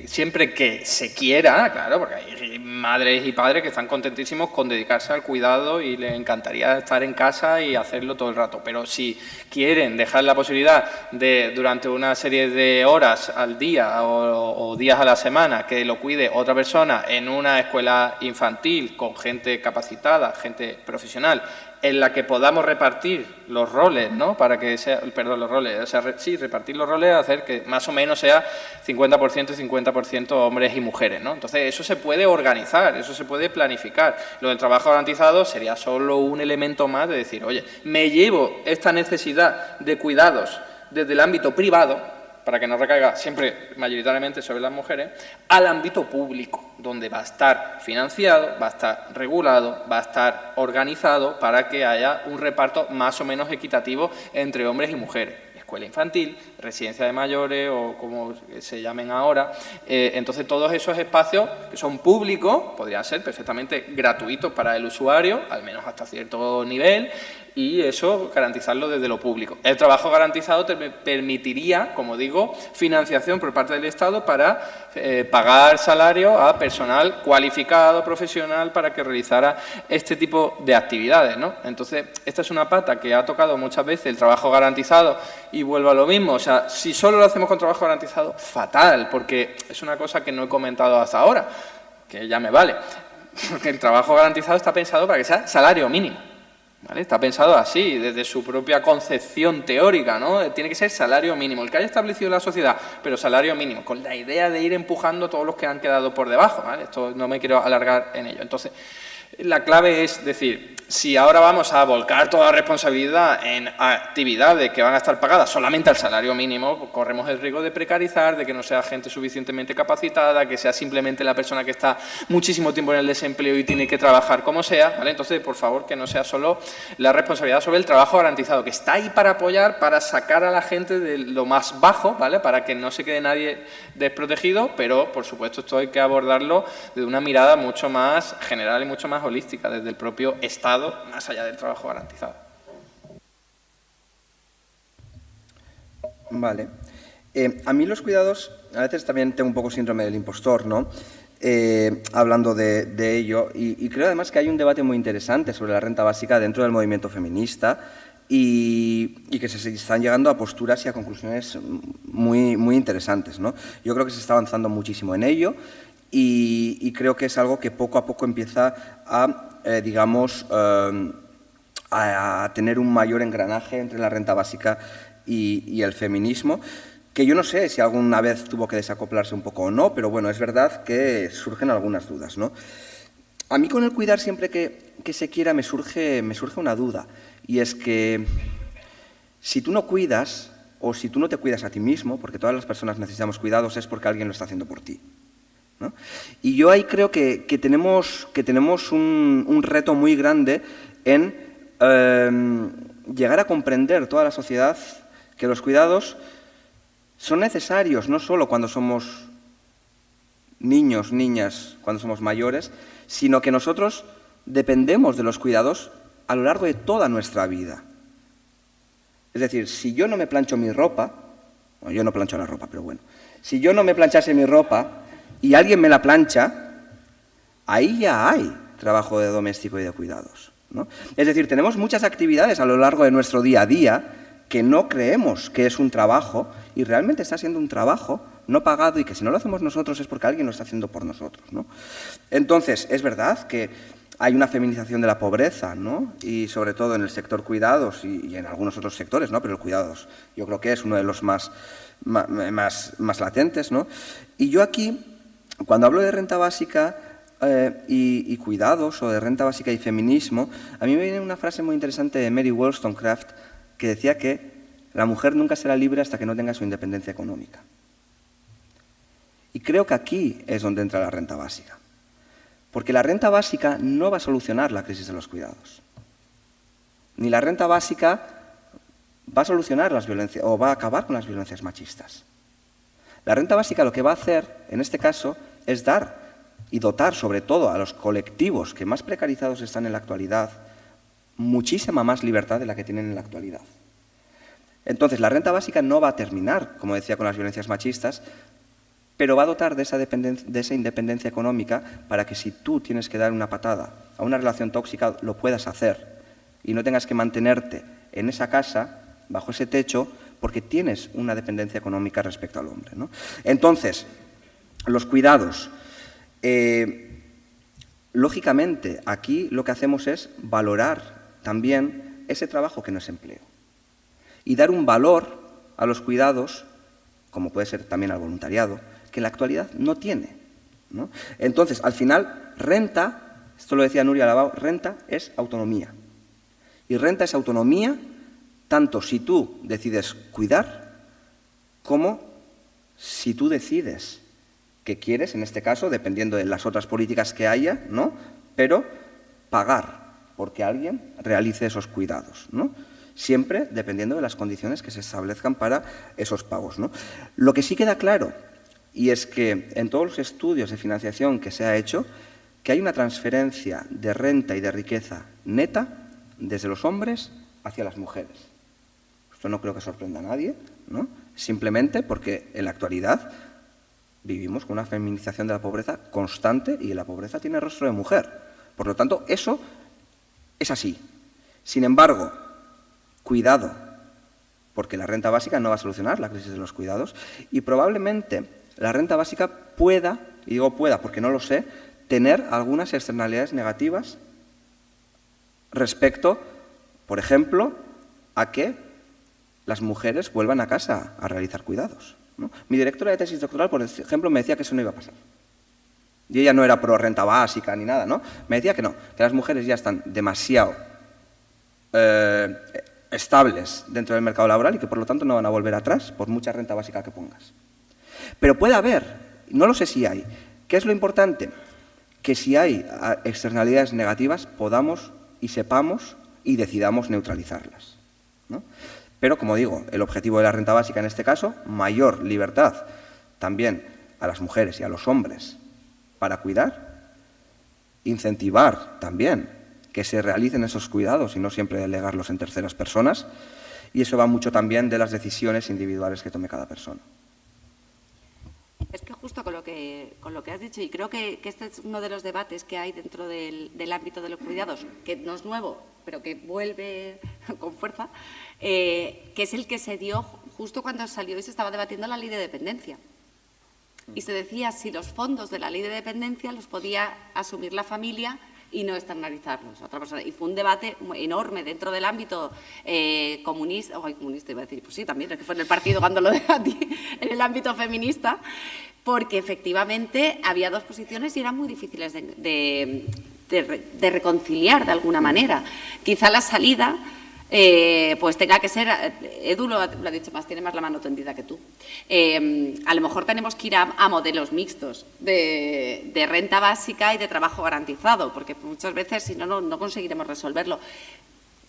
siempre que se quiera, claro, porque hay madres y padres que están contentísimos con dedicarse al cuidado y les encantaría estar en casa y hacerlo todo el rato. Pero si quieren dejar la posibilidad de, durante una serie de horas al día o días a la semana, que lo cuide otra persona en una escuela infantil con gente capacitada, gente profesional, en la que podamos repartir los roles, ¿no? Para que sea, perdón, los roles, o sea, sí, repartir los roles, hacer que más o menos sea 50% y 50% hombres y mujeres, ¿no? Entonces, eso se puede organizar, eso se puede planificar. Lo del trabajo garantizado sería solo un elemento más de decir, oye, me llevo esta necesidad de cuidados desde el ámbito privado, para que no recaiga siempre mayoritariamente sobre las mujeres, al ámbito público, donde va a estar financiado, va a estar regulado, va a estar organizado para que haya un reparto más o menos equitativo entre hombres y mujeres. Escuela infantil, residencia de mayores o como se llamen ahora. Entonces, todos esos espacios que son públicos podrían ser perfectamente gratuitos para el usuario, al menos hasta cierto nivel, y eso garantizarlo desde lo público. El trabajo garantizado te permitiría, como digo, financiación por parte del Estado para pagar salario a personal cualificado, profesional, para que realizara este tipo de actividades, ¿no? Entonces, esta es una pata que ha tocado muchas veces el trabajo garantizado y vuelvo a lo mismo. O sea, si solo lo hacemos con trabajo garantizado, fatal, porque es una cosa que no he comentado hasta ahora. que ya me vale. Porque el trabajo garantizado está pensado para que sea salario mínimo, ¿vale? Está pensado así, desde su propia concepción teórica, ¿no? Tiene que ser salario mínimo, el que haya establecido la sociedad, pero salario mínimo, con la idea de ir empujando a todos los que han quedado por debajo, ¿vale? Esto no me quiero alargar en ello. Entonces, la clave es decir, si ahora vamos a volcar toda la responsabilidad en actividades que van a estar pagadas solamente al salario mínimo, pues corremos el riesgo de precarizar, de que no sea gente suficientemente capacitada, que sea simplemente la persona que está muchísimo tiempo en el desempleo y tiene que trabajar como sea, ¿vale? Entonces, por favor, que no sea solo la responsabilidad sobre el trabajo garantizado, que está ahí para apoyar, para sacar a la gente de lo más bajo, ¿vale? Para que no se quede nadie desprotegido, pero, por supuesto, esto hay que abordarlo de una mirada mucho más general y mucho más holística, desde el propio Estado, más allá del trabajo garantizado. Vale. A mí los cuidados, a veces también tengo un poco síndrome del impostor, ¿no? Hablando de ello, y creo además que hay un debate muy interesante sobre la renta básica dentro del movimiento feminista y que se están llegando a posturas y a conclusiones muy interesantes, ¿no? Yo creo que se está avanzando muchísimo en ello y creo que es algo que poco a poco empieza a digamos, a tener un mayor engranaje entre la renta básica y el feminismo, que yo no sé si alguna vez tuvo que desacoplarse un poco o no, pero bueno, es verdad que surgen algunas dudas, ¿no? A mí con el cuidar siempre que se quiera me surge una duda, y es que si tú no cuidas o si tú no te cuidas a ti mismo, porque todas las personas necesitamos cuidados, es porque alguien lo está haciendo por ti, ¿no? Y yo ahí creo que tenemos un reto muy grande en llegar a comprender toda la sociedad que los cuidados son necesarios no solo cuando somos niños, niñas, cuando somos mayores, sino que nosotros dependemos de los cuidados a lo largo de toda nuestra vida. Es decir, si yo no me plancho mi ropa, bueno, yo no plancho la ropa, pero bueno, si yo no me planchase mi ropa y alguien me la plancha, ahí ya hay trabajo de doméstico y de cuidados, ¿no? Es decir, tenemos muchas actividades a lo largo de nuestro día a día que no creemos que es un trabajo y realmente está siendo un trabajo no pagado y que si no lo hacemos nosotros es porque alguien lo está haciendo por nosotros, ¿no? Entonces, es verdad que hay una feminización de la pobreza, ¿no? Y sobre todo en el sector cuidados y en algunos otros sectores, ¿no? Pero el cuidados yo creo que es uno de los más latentes, ¿no? Y yo aquí, cuando hablo de renta básica y cuidados, o de renta básica y feminismo, a mí me viene una frase muy interesante de Mary Wollstonecraft que decía que la mujer nunca será libre hasta que no tenga su independencia económica. Y creo que aquí es donde entra la renta básica. Porque la renta básica no va a solucionar la crisis de los cuidados. Ni la renta básica va a solucionar las violencias o va a acabar con las violencias machistas. La renta básica lo que va a hacer, en este caso, es dar y dotar, sobre todo a los colectivos que más precarizados están en la actualidad, muchísima más libertad de la que tienen en la actualidad. Entonces, la renta básica no va a terminar, como decía, con las violencias machistas, pero va a dotar de esa independencia económica para que si tú tienes que dar una patada a una relación tóxica, lo puedas hacer y no tengas que mantenerte en esa casa, bajo ese techo, porque tienes una dependencia económica respecto al hombre, ¿no? Entonces, los cuidados. Lógicamente, aquí lo que hacemos es valorar también ese trabajo que no es empleo y dar un valor a los cuidados, como puede ser también al voluntariado, que en la actualidad no tiene, ¿no? Entonces, al final, renta, esto lo decía Nuria Lavao, renta es autonomía. Y renta es autonomía tanto si tú decides cuidar como si tú decides que quieres, en este caso, dependiendo de las otras políticas que haya, ¿no? Pero pagar porque alguien realice esos cuidados, ¿no? Siempre dependiendo de las condiciones que se establezcan para esos pagos, ¿no? Lo que sí queda claro, y es que en todos los estudios de financiación que se ha hecho, que hay una transferencia de renta y de riqueza neta desde los hombres hacia las mujeres. Esto no creo que sorprenda a nadie, ¿no? Simplemente porque en la actualidad vivimos con una feminización de la pobreza constante y la pobreza tiene rostro de mujer. Por lo tanto, eso es así. Sin embargo, cuidado, porque la renta básica no va a solucionar la crisis de los cuidados y probablemente la renta básica pueda, y digo pueda porque no lo sé, tener algunas externalidades negativas respecto, por ejemplo, a que las mujeres vuelvan a casa a realizar cuidados, ¿no? Mi directora de tesis doctoral, por ejemplo, me decía que eso no iba a pasar. Y ella no era pro renta básica ni nada, ¿no? Me decía que no, que las mujeres ya están demasiado estables dentro del mercado laboral y que por lo tanto no van a volver atrás por mucha renta básica que pongas. Pero puede haber, no lo sé si hay, ¿qué es lo importante? Que si hay externalidades negativas podamos y sepamos y decidamos neutralizarlas, ¿no? Pero, como digo, el objetivo de la renta básica en este caso, mayor libertad también a las mujeres y a los hombres para cuidar, incentivar también que se realicen esos cuidados y no siempre delegarlos en terceras personas, y eso va mucho también de las decisiones individuales que tome cada persona. Es que justo con lo que has dicho, y creo que este es uno de los debates que hay dentro del ámbito de los cuidados, que no es nuevo, pero que vuelve con fuerza, que es el que se dio justo cuando salió y se estaba debatiendo la ley de dependencia. Y se decía si los fondos de la ley de dependencia los podía asumir la familia y no externalizarlos a otra persona. Y fue un debate enorme dentro del ámbito comunista, iba a decir, pues sí, también, es que fue en el partido cuando lo debatí, en el ámbito feminista, porque efectivamente había dos posiciones y eran muy difíciles de reconciliar de alguna manera. Quizá la salida pues tenga que ser, Edu lo ha dicho más, tiene más la mano tendida que tú. A lo mejor tenemos que ir a modelos mixtos de renta básica y de trabajo garantizado, porque muchas veces si no, no conseguiremos resolverlo.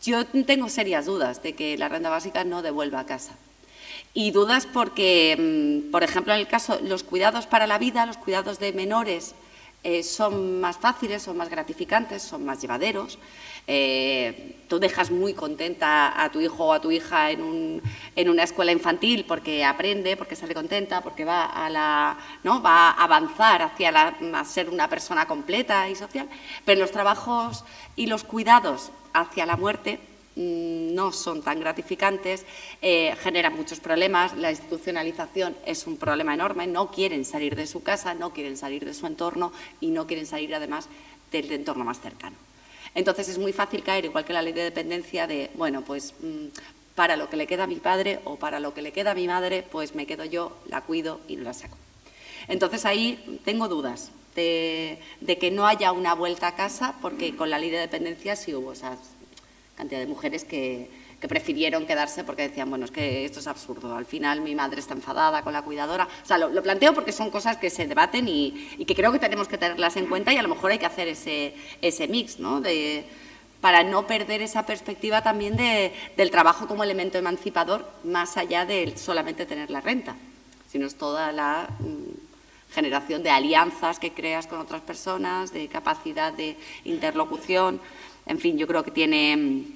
Yo tengo serias dudas de que la renta básica no devuelva a casa. Y dudas porque, por ejemplo, en el caso, los cuidados para la vida, los cuidados de menores, son más fáciles, son más gratificantes, son más llevaderos. Tú dejas muy contenta a tu hijo o a tu hija en una escuela infantil porque aprende, porque sale contenta, porque va a avanzar hacia a ser una persona completa y social. Pero los trabajos y los cuidados hacia la muerte no son tan gratificantes, generan muchos problemas, la institucionalización es un problema enorme, no quieren salir de su casa, no quieren salir de su entorno y no quieren salir además del entorno más cercano. Entonces es muy fácil caer, igual que la ley de dependencia, de, bueno, pues para lo que le queda a mi padre o para lo que le queda a mi madre, pues me quedo yo, la cuido y no la saco. Entonces ahí tengo dudas de que no haya una vuelta a casa, porque con la ley de dependencia sí hubo esa cantidad de mujeres que prefirieron quedarse porque decían, bueno, es que esto es absurdo, al final mi madre está enfadada con la cuidadora. O sea, lo planteo porque son cosas que se debaten y que creo que tenemos que tenerlas en cuenta y a lo mejor hay que hacer ese mix, ¿no? Para no perder esa perspectiva también del trabajo como elemento emancipador, más allá de solamente tener la renta, sino es toda la generación de alianzas que creas con otras personas, de capacidad de interlocución. En fin, yo creo que tiene,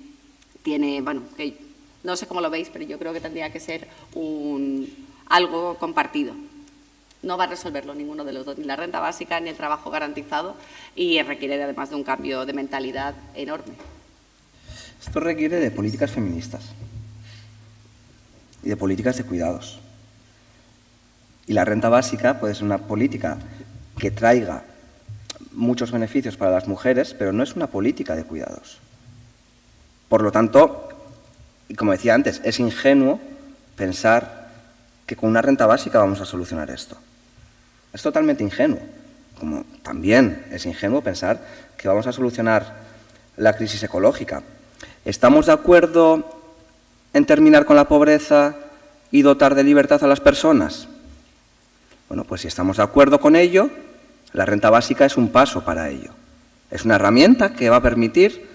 bueno, que no sé cómo lo veis, pero yo creo que tendría que ser algo compartido. No va a resolverlo ninguno de los dos, ni la renta básica ni el trabajo garantizado, y requiere además de un cambio de mentalidad enorme. Esto requiere de políticas feministas y de políticas de cuidados. Y la renta básica puede ser una política que traiga muchos beneficios para las mujeres, pero no es una política de cuidados. Por lo tanto, y como decía antes, es ingenuo pensar que con una renta básica vamos a solucionar esto. Es totalmente ingenuo. Como también es ingenuo pensar que vamos a solucionar la crisis ecológica. ¿Estamos de acuerdo en terminar con la pobreza y dotar de libertad a las personas? Bueno, pues si estamos de acuerdo con ello, la renta básica es un paso para ello. Es una herramienta que va a permitir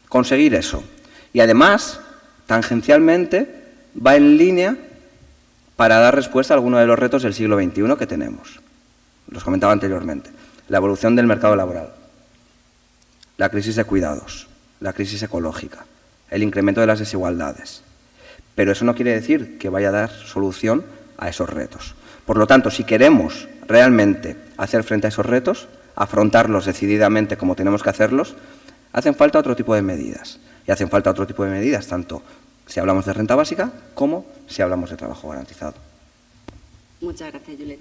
conseguir eso. Y además, tangencialmente, va en línea para dar respuesta a algunos de los retos del siglo XXI que tenemos. Los comentaba anteriormente. La evolución del mercado laboral, la crisis de cuidados, la crisis ecológica, el incremento de las desigualdades. Pero eso no quiere decir que vaya a dar solución a esos retos. Por lo tanto, si queremos realmente hacer frente a esos retos, afrontarlos decididamente como tenemos que hacerlos, hacen falta otro tipo de medidas. Y hacen falta otro tipo de medidas, tanto si hablamos de renta básica como si hablamos de trabajo garantizado. Muchas gracias, Julen.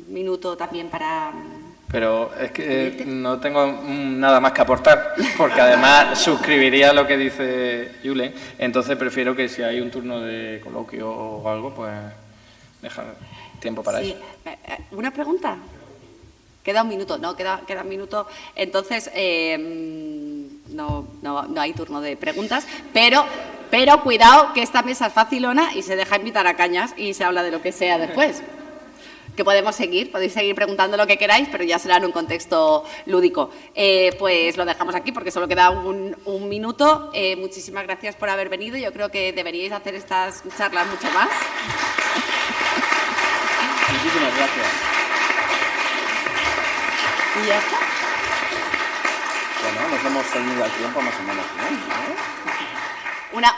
minuto también para... Pero es que no tengo nada más que aportar, porque además suscribiría lo que dice Julen, entonces prefiero que si hay un turno de coloquio o algo, pues dejar tiempo para eso. ¿Una pregunta? Queda un minuto, no, queda un minuto, entonces no hay turno de preguntas, pero cuidado que esta mesa es facilona y se deja invitar a cañas y se habla de lo que sea después. Que podéis seguir preguntando lo que queráis, pero ya será en un contexto lúdico. Pues lo dejamos aquí porque solo queda un minuto. Muchísimas gracias por haber venido. Yo creo que deberíais hacer estas charlas mucho más. Muchísimas gracias. Y ya está. Bueno, nos hemos ceñido al tiempo más o menos, ¿no?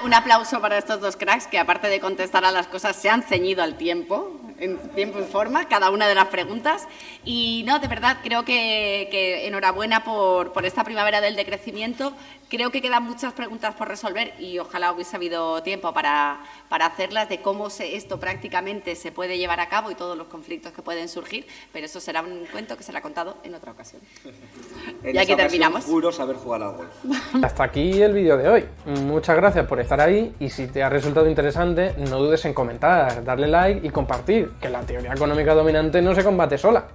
Un aplauso para estos dos cracks que, aparte de contestar a las cosas, se han ceñido al tiempo, en tiempo y forma, cada una de las preguntas. Y no, de verdad, creo que enhorabuena por esta primavera del decrecimiento. Creo que quedan muchas preguntas por resolver y ojalá hubiese habido tiempo para hacerlas, de cómo esto prácticamente se puede llevar a cabo y todos los conflictos que pueden surgir, pero eso será un cuento que será contado en otra ocasión. Y aquí terminamos. Juro saber jugar al golf. Hasta aquí el vídeo de hoy. Muchas gracias por estar ahí y si te ha resultado interesante, no dudes en comentar, darle like y compartir, que la teoría económica dominante no se combate sola.